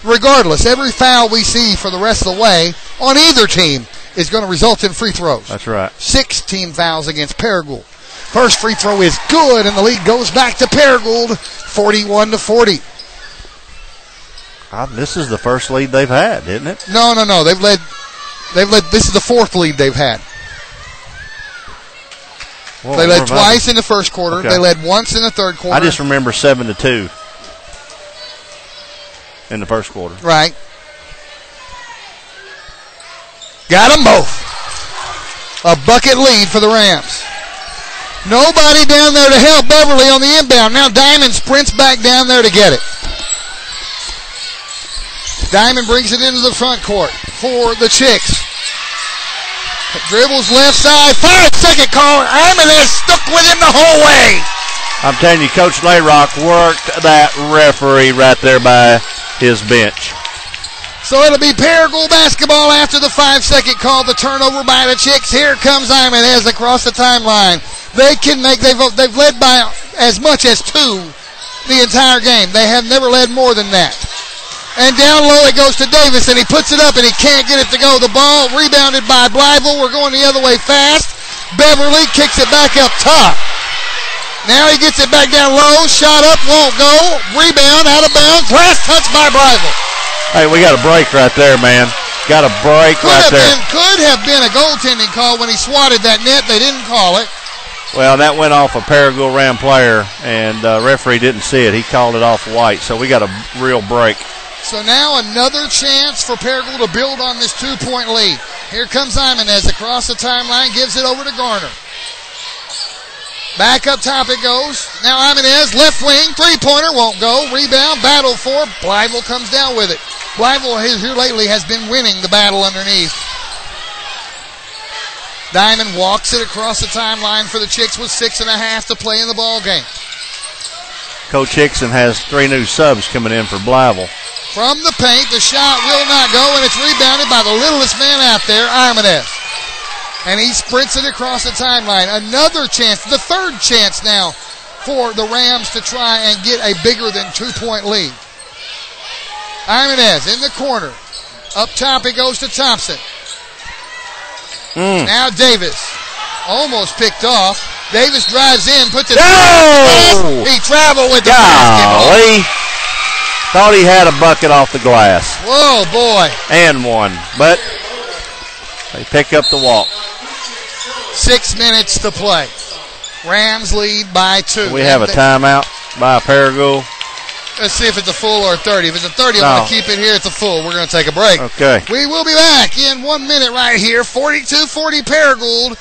regardless, every foul we see for the rest of the way on either team is going to result in free throws. That's right. 6 team fouls against Paragould. First free throw is good, and the lead goes back to Paragould, 41-40. This is the first lead they've had, isn't it? No. They've led. This is the 4th lead they've had. Whoa, they led twice in the first quarter. Okay. They led once in the third quarter. I just remember 7-2 in the first quarter. Right. Got them both. A bucket lead for the Rams. Nobody down there to help Beverly on the inbound. Now Diamond sprints back down there to get it. Diamond brings it into the front court for the Chicks. Dribbles left side. 5-second call. Imanez stuck with him the whole way. I'm telling you, Coach Layrock worked that referee right there by his bench. So it'll be Paragould basketball after the 5-second call. The turnover by the Chicks. Here comes Imanez across the timeline. They've led by as much as 2 the entire game. They have never led more than that. And down low it goes to Davis, and he puts it up, and he can't get it to go. The ball rebounded by Blytheville. We're going the other way fast. Beverly kicks it back up top. Now he gets it back down low. Shot up, won't go. Rebound, out of bounds. Last touch by Blytheville. Hey, we got a break right there, man. Got a break right there. Could have been a goaltending call when he swatted that net. They didn't call it. Well, that went off a Paragould Ram player, and the referee didn't see it. He called it off white, so we got a real break. So now another chance for Paragould to build on this 2-point lead. Here comes Imanez across the timeline, gives it over to Garner. Back up top it goes. Now Imanez, left wing, 3-pointer, won't go. Rebound, battle for. Blytheville comes down with it. Blytheville here lately has been winning the battle underneath. Diamond walks it across the timeline for the Chicks with 6.5 to play in the ball game. Coach Hickson has 3 new subs coming in for Blytheville. From the paint, the shot will not go, and it's rebounded by the littlest man out there, Armanez. And he sprints it across the timeline. Another chance, the third chance now for the Rams to try and get a bigger than 2-point lead. Armanez in the corner. Up top, it goes to Thompson. Now Davis. Almost picked off. Davis drives in, puts it No! He traveled with the basketball. Thought he had a bucket off the glass. Whoa, boy. And one. But they pick up the walk. 6 minutes to play. Rams lead by 2. We have a timeout by Paragould. Let's see if it's a full or a 30. If it's a 30, I'm going to keep it here. It's a full. We're going to take a break. Okay. We will be back in 1 minute right here. 42-40 Paragould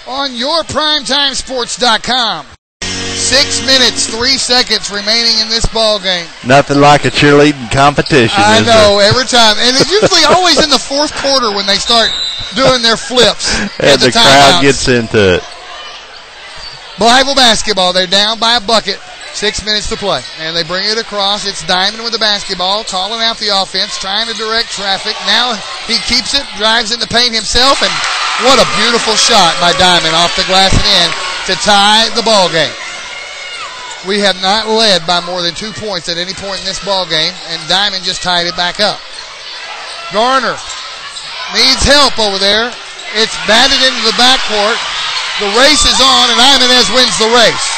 on YourPrimetimeSports.com. 6 minutes, 3 seconds remaining in this ball game. Nothing like a cheerleading competition. I know, every time. And it's usually always in the fourth quarter when they start doing their flips. And the crowd gets into it. Blytheville basketball. They're down by a bucket. 6 minutes to play. And they bring it across. It's Diamond with the basketball, calling out the offense, trying to direct traffic. Now he keeps it, drives in the paint himself, and what a beautiful shot by Diamond off the glass and in to tie the ball game. We have not led by more than 2 points at any point in this ball game, and Diamond just tied it back up. Garner needs help over there. It's batted into the backcourt. The race is on, and Imanez wins the race.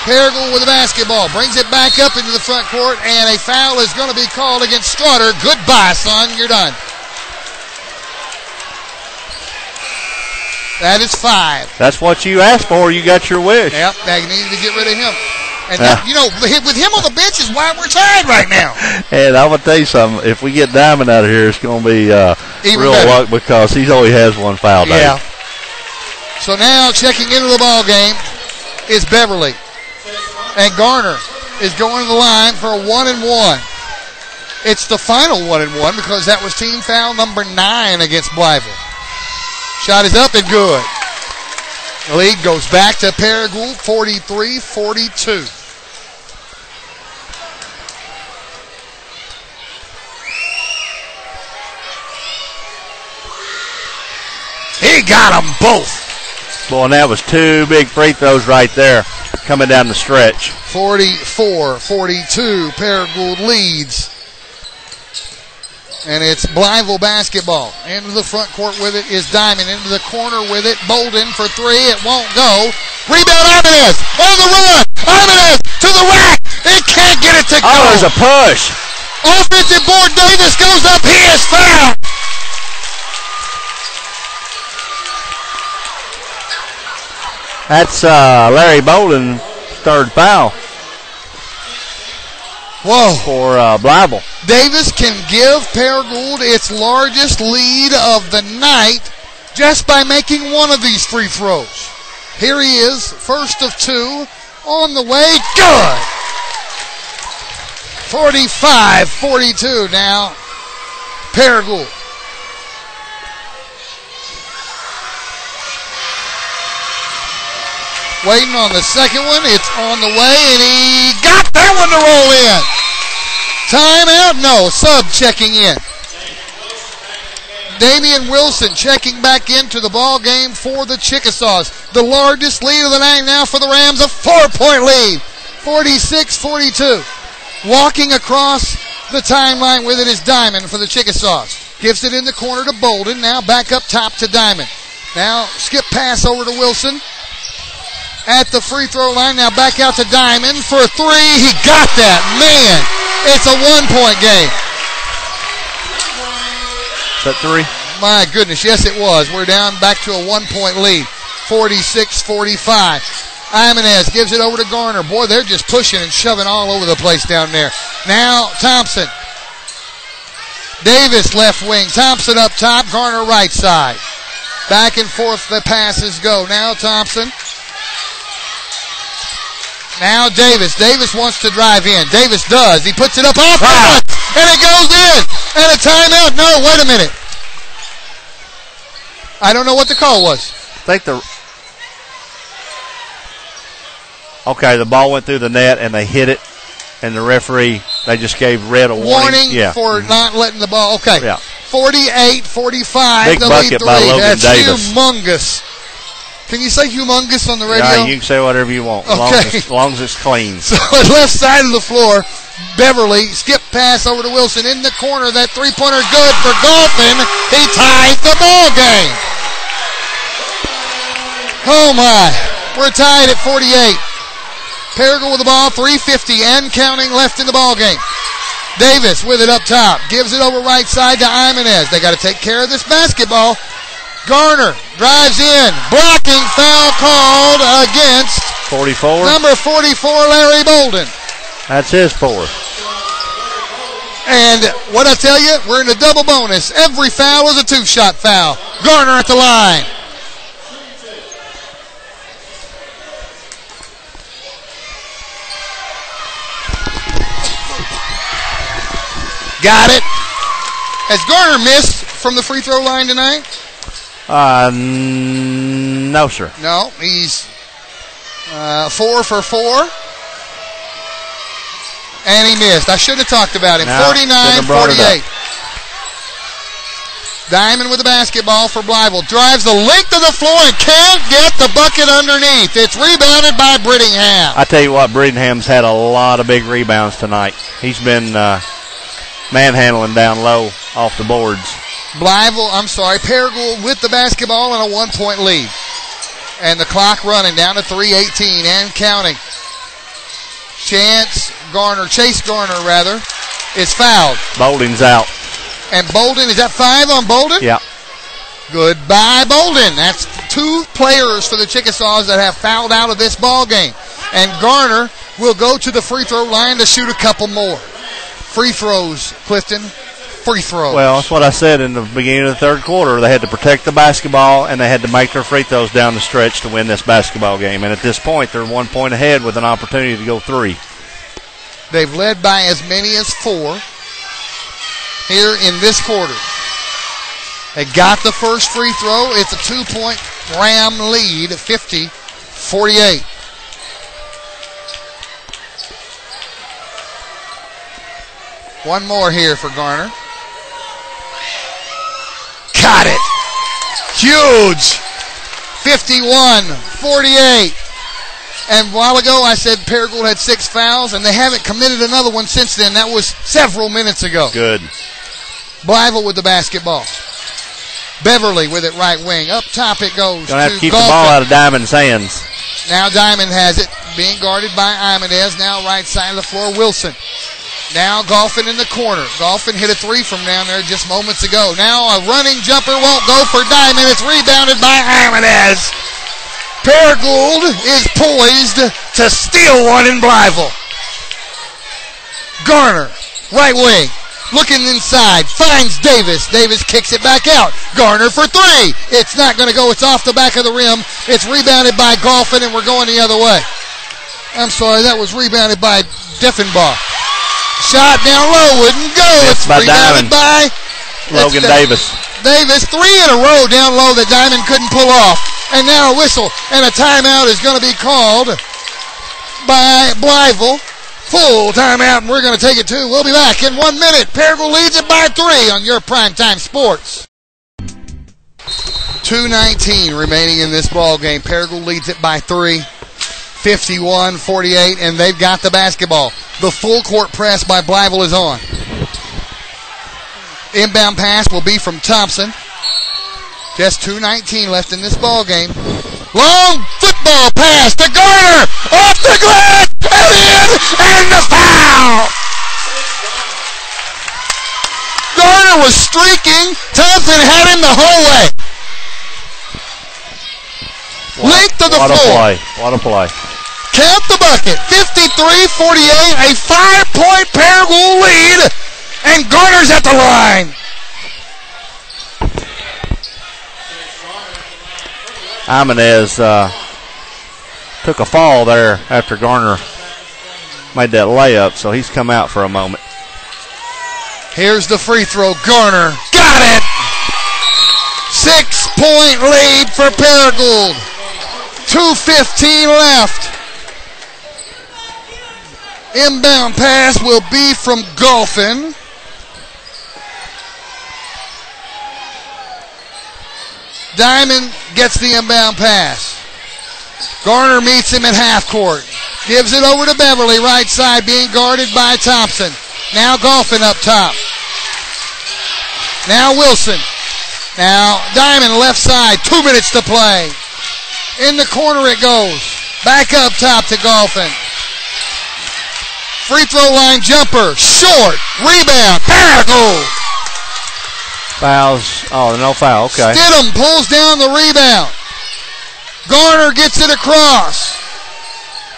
Paragould with the basketball, brings it back up into the front court, and a foul is going to be called against Strutter. Goodbye, son. You're done. That is 5. That's what you asked for. You got your wish. Yep, they needed to get rid of him. And, that, with him on the bench is why we're tied right now. And I'm going to tell you something. If we get Diamond out of here, it's going to be real luck because he only has 1 foul. Yeah. So now checking into the ball game is Beverly. And Garner is going to the line for a 1-and-1. It's the final 1-and-1 because that was team foul number 9 against Blytheville. Shot is up and good. The lead goes back to Paragould, 43-42. He got them both. Boy, and that was 2 big free throws right there coming down the stretch. 44-42, Paragould leads. And it's Blytheville basketball. Into the front court with it is Diamond. Into the corner with it. Bolden for 3. It won't go. Rebound Armanez. On the run. Armanez to the rack. It can't get it to go. Oh, there's a push. Offensive board. Davis goes up. He is fouled. That's Larry Bolden's 3rd foul. Whoa. For Blytheville. Davis can give Paragould its largest lead of the night just by making one of these free throws. Here he is, first of 2, on the way, good! 45-42 now, Paragould. Waiting on the second one. It's on the way, and he got that one to roll in. Timeout? No. Sub checking in. Damian Wilson checking back into the ball game for the Chickasaws. The largest lead of the night now for the Rams, a 4-point lead. 46-42. Walking across the timeline with it is Diamond for the Chickasaws. Gives it in the corner to Bolden. Now back up top to Diamond. Now skip pass over to Wilson. At the free throw line, now back out to Diamond for 3. He got that. Man, it's a 1-point game. Is that 3? My goodness, yes it was. We're down back to a 1-point lead. 46-45. Imanez gives it over to Garner. Boy, they're just pushing and shoving all over the place down there. Now Thompson. Davis left wing. Thompson up top. Garner right side. Back and forth the passes go. Now Thompson. Now Davis. Davis wants to drive in. Davis does. He puts it up off balance, and it goes in. And a timeout. No, wait a minute. I don't know what the call was. I think Okay, the ball went through the net and they hit it, and the referee, they just gave red a warning. For not letting the ball. Okay. Yeah. 48-45. Big bucket by Logan That's Davis. Humongous. Can you say humongous on the radio? Yeah, you can say whatever you want, as long as it's clean. So left side of the floor, Beverly, skip pass over to Wilson in the corner. That three-pointer good for Golphin. He ties the ball game. Oh, my. We're tied at 48. Paragould with the ball, 3:50 and counting left in the ball game. Davis with it up top. Gives it over right side to Imanez. They got to take care of this basketball. Garner drives in. Blocking foul called against 44. Number 44, Larry Bolden. That's his fourth. And what I tell you, we're in a double bonus. Every foul is a two-shot foul. Garner at the line. Got it. Has Garner missed from the free throw line tonight? No, sir. No, he's 4 for 4. And he missed. I should have talked about him. 49-48. Diamond with the basketball for Blytheville. Drives the length of the floor and can't get the bucket underneath. It's rebounded by Brittingham. I tell you what, Brittingham's had a lot of big rebounds tonight. He's been manhandling down low off the boards. Paragould with the basketball and a 1-point lead. And the clock running down to 3:18 and counting. Chase Garner, is fouled. Bolden's out. And Bolden, is that 5 on Bolden? Yeah. Goodbye, Bolden. That's 2 players for the Chickasaws that have fouled out of this ball game. And Garner will go to the free throw line to shoot a couple more. Free throws, Clifton. Free throws. Well, that's what I said in the beginning of the third quarter. They had to protect the basketball, and they had to make their free throws down the stretch to win this basketball game. And at this point, they're 1 point ahead with an opportunity to go 3. They've led by as many as 4 here in this quarter. They got the first free throw. It's a 2-point Ram lead, 50-48. One more here for Garner. Got it. Huge. 51-48. And a while ago I said Paragould had 6 fouls, and they haven't committed another one since then. That was several minutes ago. Good. Blytheville with the basketball. Beverly with it right wing. Up top it goes. Gonna have to keep the ball out of Diamond's hands. Now Diamond has it, being guarded by Imanez. Now right side of the floor, Wilson. Now Golphin in the corner. Golphin hit a 3 from down there just moments ago. Now a running jumper won't go for Diamond. It's rebounded by Imanez. Paragould is poised to steal one in Blytheville. Garner, right wing, looking inside, finds Davis. Davis kicks it back out. Garner for 3. It's not going to go. It's off the back of the rim. It's rebounded by Golphin, and we're going the other way. I'm sorry, that was rebounded by Deffenbaugh. Shot down low, wouldn't go. It's rebounded by Logan Davis. Davis, 3 in a row down low that Diamond couldn't pull off. And now a whistle and a timeout is going to be called by Blytheville. Full timeout, and we're going to take it too. We'll be back in 1 minute. Paragould leads it by 3 on your Primetime Sports. 2:19 remaining in this ball game. Paragould leads it by 3. 51-48, and they've got the basketball. The full court press by Blytheville is on. Inbound pass will be from Thompson. Just 2:19 left in this ball game. Long football pass to Garner. Off the glass. And in. And the foul. Garner was streaking. Thompson had him the whole way. Length of the floor. What a play. Count the bucket. 53-48. A 5-point Paragould lead. And Garner's at the line. Imanez took a fall there after Garner made that layup, so he's come out for a moment. Here's the free throw. Garner got it. 6-point lead for Paragould. 2:15 left. Inbound pass will be from Golphin. Diamond gets the inbound pass. Garner meets him at half court. Gives it over to Beverly, right side, being guarded by Thompson. Now Golphin up top. Now Wilson. Now Diamond left side, 2 minutes to play. In the corner it goes. Back up top to Golphin. Free throw line jumper, short, rebound, Paragould. Fouls. Oh, no foul. Okay. Stidham pulls down the rebound. Garner gets it across.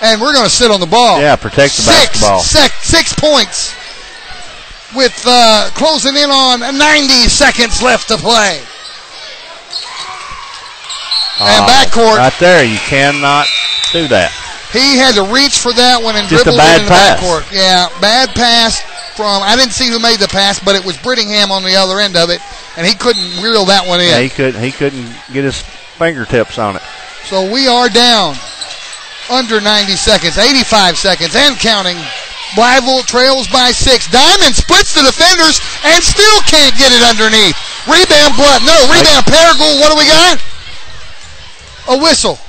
And we're going to sit on the ball. Yeah, protect the basketball. 6 points with closing in on 90 seconds left to play. And backcourt. Right there, you cannot do that. He had to reach for that one and just dribbled a bad it in the pass. backcourt. Yeah, bad pass from, I didn't see who made the pass, but it was Brittingham on the other end of it, and he couldn't reel that one in. Yeah, he couldn't get his fingertips on it. So we are down under 90 seconds, 85 seconds, and counting. Blytheville trails by 6. Diamond splits the defenders and still can't get it underneath. Rebound Blood. No, rebound Paragould. What do we got? A whistle.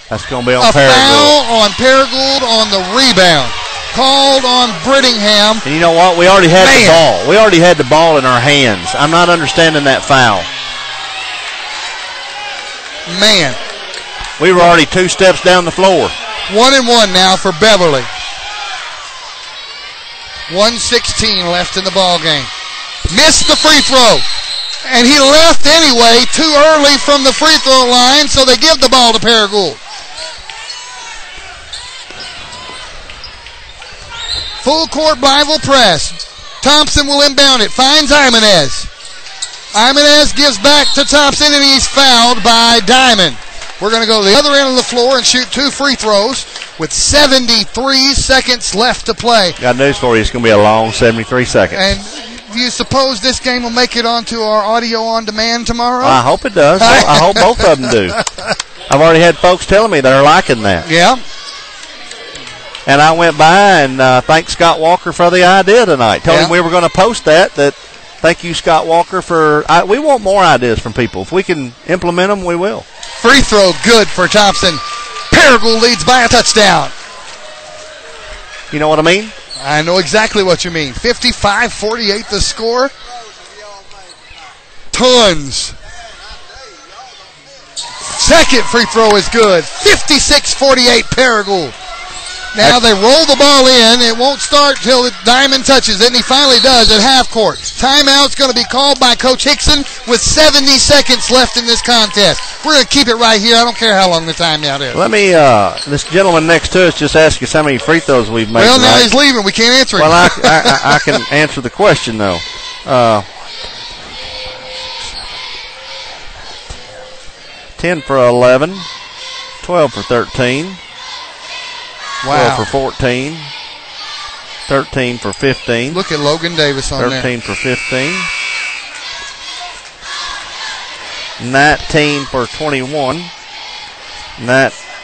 That's going to be on A Paragould. foul on Paragould on the rebound. Called on Brittingham. And you know what? We already had the ball. We already had the ball in our hands. I'm not understanding that foul. Man. We were already 2 steps down the floor. 1-1 now for Beverly. 1:16 left in the ball game. Missed the free throw. And he left anyway, too early from the free throw line, so they give the ball to Paragould. Full court Blytheville press. Thompson will inbound it. Finds Imanez. Imanez gives back to Thompson, and he's fouled by Diamond. We're going to go to the other end of the floor and shoot 2 free throws with 73 seconds left to play. Got news for you. It's going to be a long 73 seconds. And do you suppose this game will make it onto our audio on demand tomorrow? I hope it does. I hope both of them do. I've already had folks telling me they're liking that. Yeah. And I went by and thanked Scott Walker for the idea tonight. Told him we were going to post that thank you, Scott Walker, for we want more ideas from people. If we can implement them, we will. Free throw good for Thompson. Paragould leads by a touchdown. You know what I mean? I know exactly what you mean. 55-48 the score. Tons. Second free throw is good. 56-48 Paragould. Now they roll the ball in. It won't start till Diamond touches it, and he finally does at half court. Timeout's going to be called by Coach Hickson with 70 seconds left in this contest. We're going to keep it right here. I don't care how long the timeout is. Let me, this gentleman next to us just asked us how many free throws we've made. Well, now tonight. he's leaving. We can't answer it. Well, I can answer the question, though. 10 for 11, 12 for 13. Wow. 12 for 14, 13 for 15. Look at Logan Davis on 13 for 15, 19 for 21,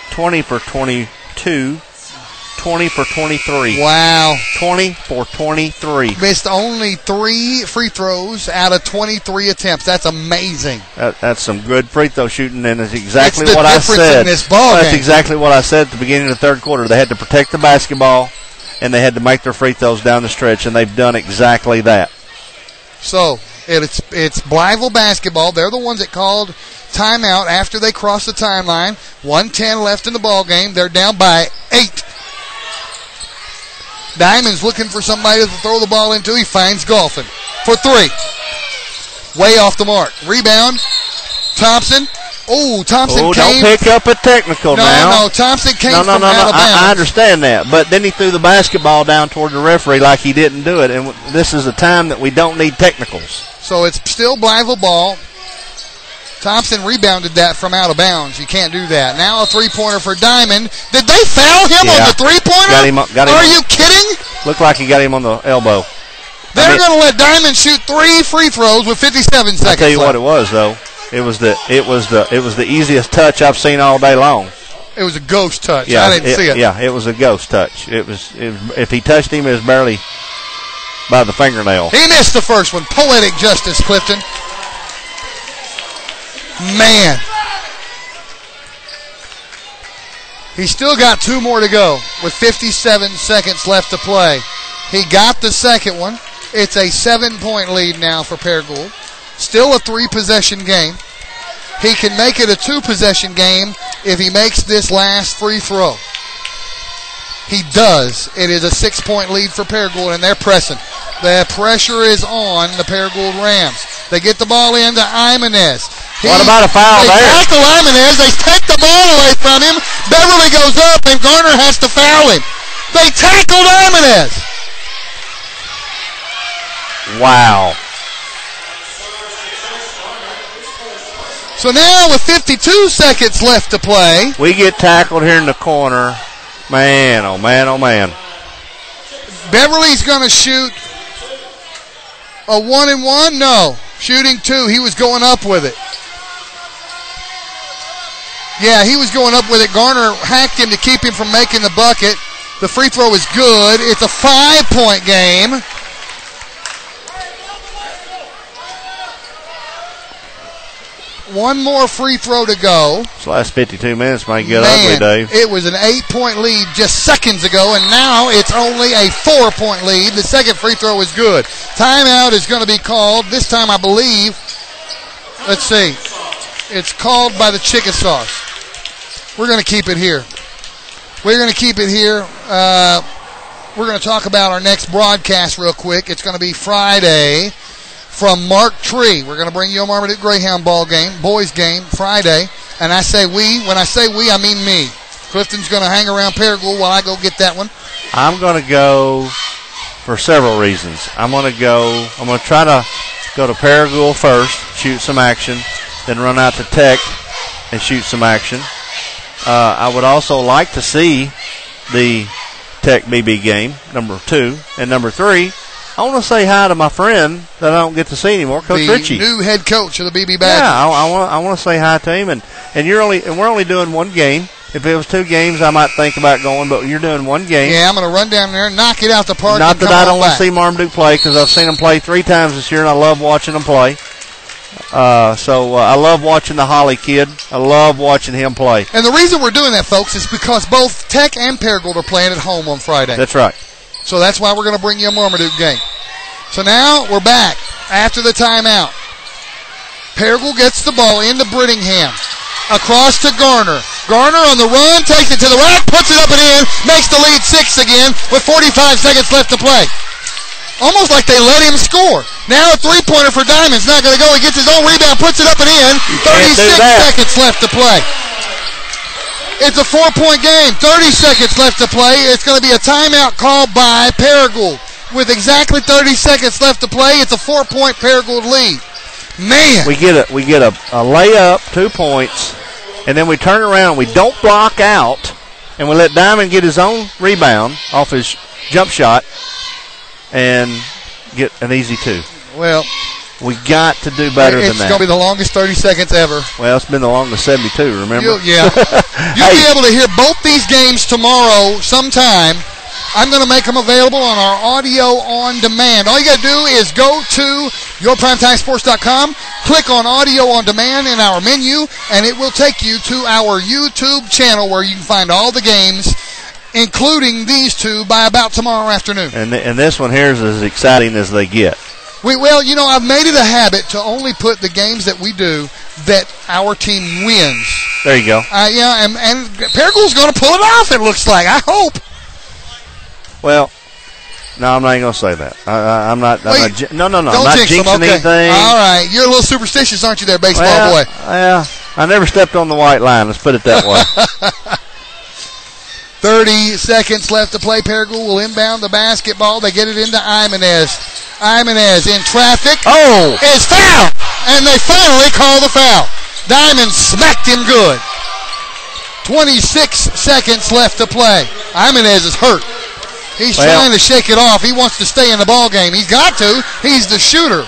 20 for 22, 20 for 23. Wow. 20 for 23. Missed only 3 free throws out of 23 attempts. That's amazing. That's some good free throw shooting, and it's exactly it's what I said. In this ball That's game. exactly what I said at the beginning of the third quarter. They had to protect the basketball, and they had to make their free throws down the stretch, and they've done exactly that. So it's Blytheville basketball. They're the ones that called timeout after they crossed the timeline. 1:10 left in the ball game. They're down by 8. Diamond's looking for somebody to throw the ball into. He finds Golphin for 3. Way off the mark. Rebound. Thompson. Thompson came. Don't pick up a technical now. No, Thompson came from out of bounds. I understand that. But then he threw the basketball down toward the referee like he didn't do it. And this is a time that we don't need technicals. So it's still Blytheville ball. Thompson rebounded that from out of bounds. You can't do that. Now a three-pointer for Diamond. Did they foul him on the three-pointer? Got him. Are you kidding? Looked like he got him on the elbow. They're going to let Diamond shoot 3 free throws with 57 seconds I'll tell you left. what it was, though. It was the easiest touch I've seen all day long. It was a ghost touch. Yeah, I didn't see it. Yeah, it was a ghost touch. It was if he touched him, it was barely by the fingernail. He missed the first one. Poetic justice, Clifton. Man. He's still got 2 more to go with 57 seconds left to play. He got the second one. It's a 7-point lead now for Paragould. Still a 3-possession game. He can make it a 2-possession game if he makes this last free throw. He does. It is a 6-point lead for Paragould, and they're pressing. The pressure is on the Paragould Rams. They get the ball into Imanez. What about a foul there? They tackle Imanez. They take the ball away from him. Beverly goes up, and Garner has to foul him. They tackled Imanez. Wow. So now with 52 seconds left to play. We get tackled here in the corner. Man, oh man, oh man. Beverly's going to shoot a 1-and-1. No. Shooting 2. He was going up with it. Yeah, he was going up with it. Garner hacked him to keep him from making the bucket. The free throw is good. It's a 5-point game. One more free throw to go. This last 52 minutes might get ugly, Dave. It was an 8-point lead just seconds ago, and now it's only a 4-point lead. The second free throw is good. Timeout is going to be called. This time, I believe, let's see. It's called by the Chickasaws. We're going to keep it here. We're going to keep it here. We're going to talk about our next broadcast real quick. It's going to be Friday from Mark Tree. We're going to bring you a Marmaduke Greyhound ball game, boys game, Friday. And I say we. When I say we, I mean me. Clifton's going to hang around Paragould while I go get that one. I'm going to go for several reasons. I'm going to try to go to Paragould first, shoot some action, then run out to Tech and shoot some action. I would also like to see the Tech BB game, number 2. And number 3, I want to say hi to my friend that I don't get to see anymore, Coach Ritchie. The new head coach of the BB Badgers. Yeah, I want to say hi to him. And we're only doing one game. If it was 2 games, I might think about going, but you're doing one game. Yeah, I'm going to run down there and knock it out the park. Not that I don't want to see Marmaduke play, because I've seen them play 3 times this year, and I love watching them play. So I love watching the Holly kid. I love watching him play. And the reason we're doing that, folks, is because both Tech and Paragould are playing at home on Friday. That's right. So that's why we're going to bring you a Marmaduke game. So now we're back after the timeout. Paragould gets the ball into Brittingham. Across to Garner. Garner on the run, takes it to the rack, puts it up and in, makes the lead 6 again with 45 seconds left to play. Almost like they let him score. Now a 3-pointer for Diamond's not going to go. He gets his own rebound, puts it up and in. 36 seconds left to play. It's a 4-point game. 30 seconds left to play. It's going to be a timeout called by Paragould. With exactly 30 seconds left to play, it's a 4-point Paragould lead. Man. We get a layup, 2 points, and then we turn around. We don't block out, and we let Diamond get his own rebound off his jump shot and get an easy 2. Well, we got to do better than that. It's going to be the longest 30 seconds ever. Well, it's been the longest 72, remember? You'll be able to hear both these games tomorrow sometime. I'm going to make them available on our audio on demand. All you got to do is go to YourPrimetimeSports.com, click on audio on demand in our menu, and it will take you to our YouTube channel where you can find all the games, including these 2, by about tomorrow afternoon. And this one here is as exciting as they get. I've made it a habit to only put the games that we do that our team wins. There you go. And Paragould's going to pull it off, it looks like. I hope. Well, no, I'm not even going to say that. I'm not jinxing anything. All right. You're a little superstitious, aren't you there, baseball boy? Yeah. I never stepped on the white line. Let's put it that way. 30 seconds left to play. Paragould will inbound the basketball. They get it into Imanez. Imanez in traffic. Oh! Is foul! And they finally call the foul. Diamond smacked him good. 26 seconds left to play. Imanez is hurt. He's trying to shake it off. He wants to stay in the ball game. He's got to. He's the shooter.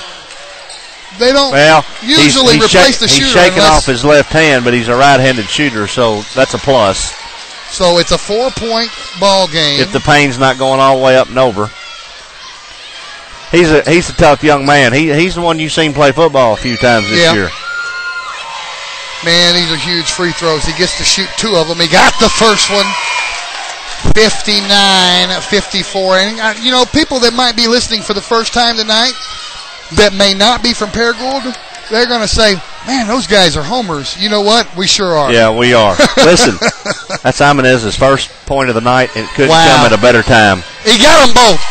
They don't usually replace the shooter. He's shaking off his left hand, but he's a right-handed shooter, so that's a plus. So it's a 4-point ball game. If the pain's not going all the way up and over. He's a tough young man. He's the one you've seen play football a few times this year. Man, these are huge free throws. He gets to shoot 2 of them. He got the first one. 59-54. And, people that might be listening for the first time tonight that may not be from Paragould, they're going to say, man, those guys are homers. You know what? We sure are. Yeah, we are. Listen, that's Imanez's first point of the night, and it couldn't come at a better time. He got them both.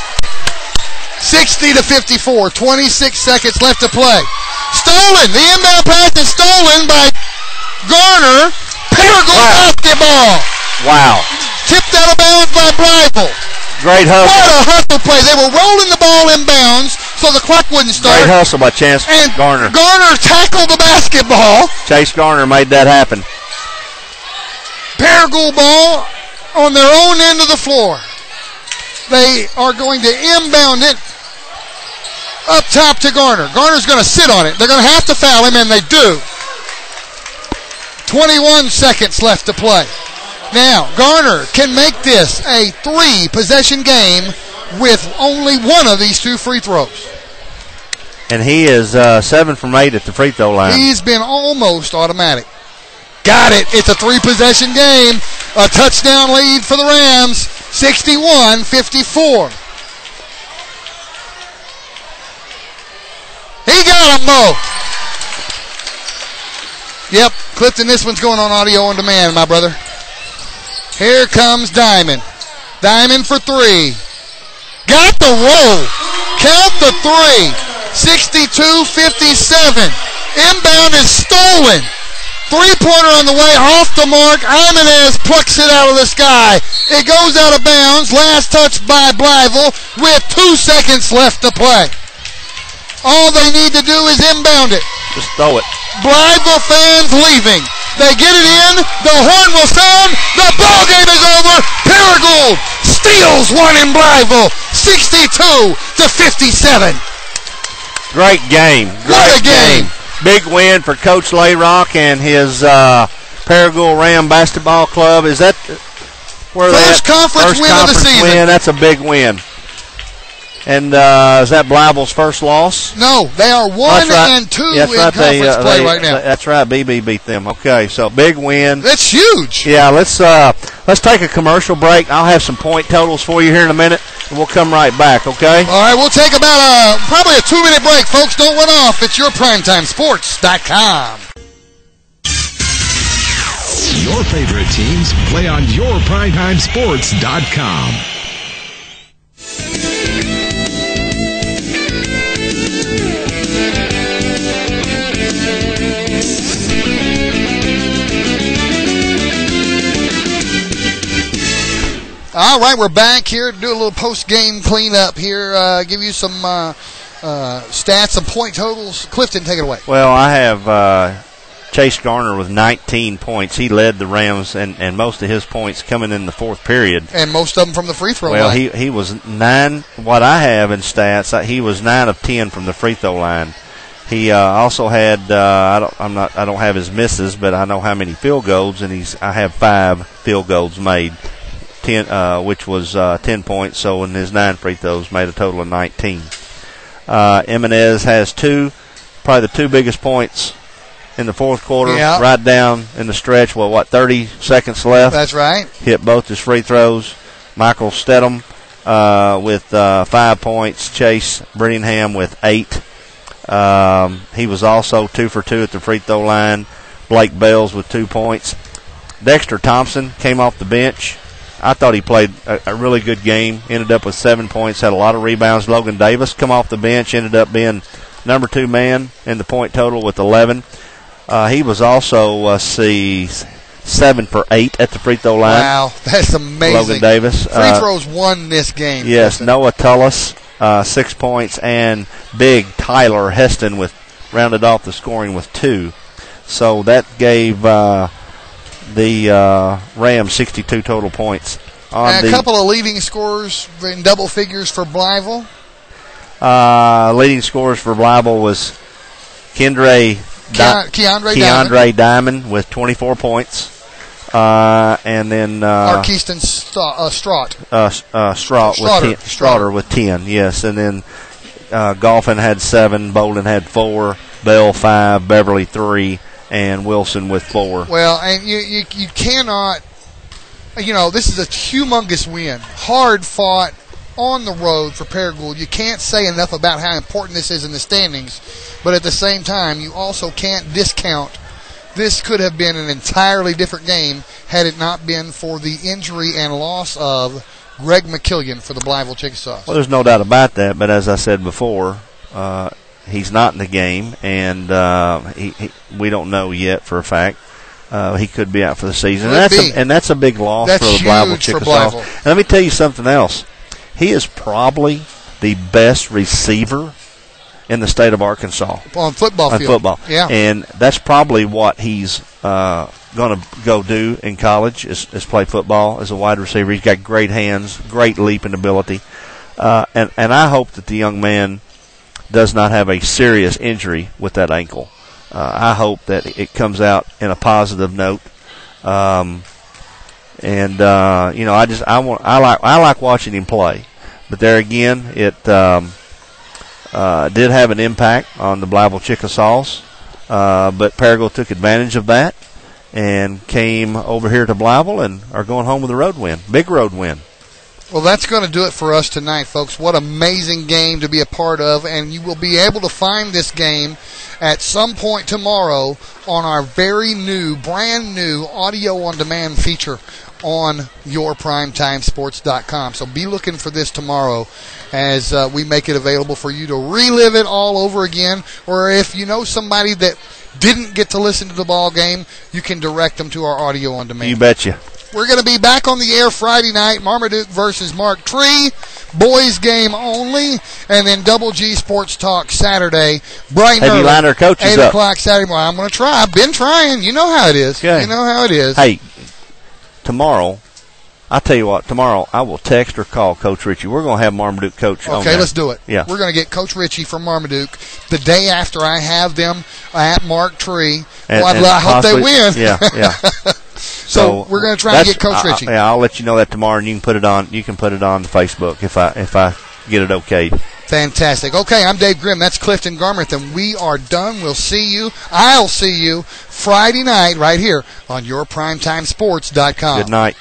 60-54. 26 seconds left to play. Stolen. The inbound pass is stolen by Garner. Paragould basketball. Wow. Tipped out of bounds by Blytheville. Great hustle. What a hustle play. They were rolling the ball in bounds so the clock wouldn't start. Great hustle by Chance Garner. Garner tackled the basketball. Chase Garner made that happen. Paragould ball on their own end of the floor. They are going to inbound it up top to Garner. Garner's going to sit on it. They're going to have to foul him, and they do. 21 seconds left to play. Now, Garner can make this a 3-possession game with only one of these 2 free throws. And he is 7 from 8 at the free throw line. He's been almost automatic. Got it. It's a 3-possession game. A touchdown lead for the Rams. 61-54. He got them both. Yep, Clifton, this one's going on audio on demand, my brother. Here comes Diamond. Diamond for 3. Got the roll. Count the 3. 62-57. Inbound is stolen. 3-pointer on the way, off the mark. Imanez plucks it out of the sky. It goes out of bounds. Last touch by Blytheville with 2 seconds left to play. All they need to do is inbound it. Just throw it. Blytheville fans leaving. They get it in. The horn will sound. The ball game is over. Paragould steals one in Blytheville. 62-57. Great game. What a game. Big win for Coach Layrock and his Paragould Ram Basketball Club. Is that where first conference win of the season? That's a big win. And is that Blytheville's first loss? No, they are 1-2 in conference play right now. That's right. BB beat them. Okay, so big win. That's huge. Yeah, let's take a commercial break. I'll have some point totals for you here in a minute, and we'll come right back. Okay. All right, we'll take about probably a 2-minute break, folks. Don't run off. It's YourPrimetimeSports.com. Your favorite teams play on YourPrimetimeSports.com. All right, we're back here to do a little post-game cleanup here. Give you some stats, some point totals. Clifton, take it away. Well, I have Chase Garner with 19 points. He led the Rams, and most of his points coming in the fourth period. And most of them from the free throw line. Well, he was 9. What I have in stats, he was 9 of 10 from the free throw line. He also had I don't have his misses, but I know how many field goals, and I have 5 field goals made. 10, which was 10 points, so in his 9 free throws made a total of 19. Imanez has probably the 2 biggest points in the fourth quarter, right down in the stretch. 30 seconds left? That's right. Hit both his free throws. Michael Stedham with 5 points. Chase Brittingham with 8. He was also 2 for 2 at the free throw line. Blake Bells with 2 points. Dexter Thompson came off the bench. I thought he played a really good game. Ended up with 7 points, had a lot of rebounds. Logan Davis come off the bench, ended up being number 2 man in the point total with 11. He was also, 7 for 8 at the free throw line. Wow, that's amazing. Logan Davis. Free throws won this game. Yes, Noah Tullis, 6 points, and big Tyler Heston rounded off the scoring with 2. So that gave the Rams 62 total points. A couple of leading scorers in double figures for Blytheville. Leading scorers for Blytheville was Keandre Diamond Diamond with 24 points. and then Keaston Straughter with 10. Yes, and then Golphin had 7, Bolden had 4, Bell 5, Beverly 3, and Wilson with 4. Well, and you cannot, this is a humongous win, hard fought on the road for Paragould. You can't say enough about how important this is in the standings, but at the same time, you also can't discount this could have been an entirely different game had it not been for the injury and loss of Greg McKillian for the Blytheville Chickasaws. Well, there's no doubt about that, but as I said before, he's not in the game, and we don't know yet for a fact. He could be out for the season. And that's a big loss for the Blytheville Chickasaws. And let me tell you something else. He is probably the best receiver in the state of Arkansas. On football. Yeah. And that's probably what he's going to go do in college is play football as a wide receiver. He's got great hands, great leaping ability. And I hope that the young man does not have a serious injury with that ankle. I hope that it comes out in a positive note. I like watching him play. But there again, it did have an impact on the Blytheville Chickasaws. But Paragould took advantage of that and came over here to Blytheville and are going home with a road win. Big road win. Well, that's going to do it for us tonight, folks. What an amazing game to be a part of, and you will be able to find this game at some point tomorrow on our brand new audio-on-demand feature on YourPrimetimeSports.com. So be looking for this tomorrow as we make it available for you to relive it all over again, or if you know somebody that didn't get to listen to the ball game, you can direct them to our audio-on-demand. You betcha. We're going to be back on the air Friday night, Marmaduke versus Mark Tree, boys game only, and then Double G Sports Talk Saturday, bright and early. Have you lined our coaches 8 o'clock Saturday morning. I'm going to try. I've been trying. You know how it is. Okay. You know how it is. Hey, tomorrow, I'll tell you what, tomorrow I will text or call Coach Ritchie. We're going to have Marmaduke coach on there. Okay, let's do it. Yeah. We're going to get Coach Ritchie from Marmaduke the day after I have them at Mark Tree. I hope they win. Yeah. So we're going to try and get Coach Ritchie. I'll let you know that tomorrow, and you can put it on Facebook if I get it okayed. Fantastic. Okay, I'm Dave Grimm. That's Clifton Garmrath, and we are done. I'll see you Friday night right here on YourPrimetimeSports.com. Good night.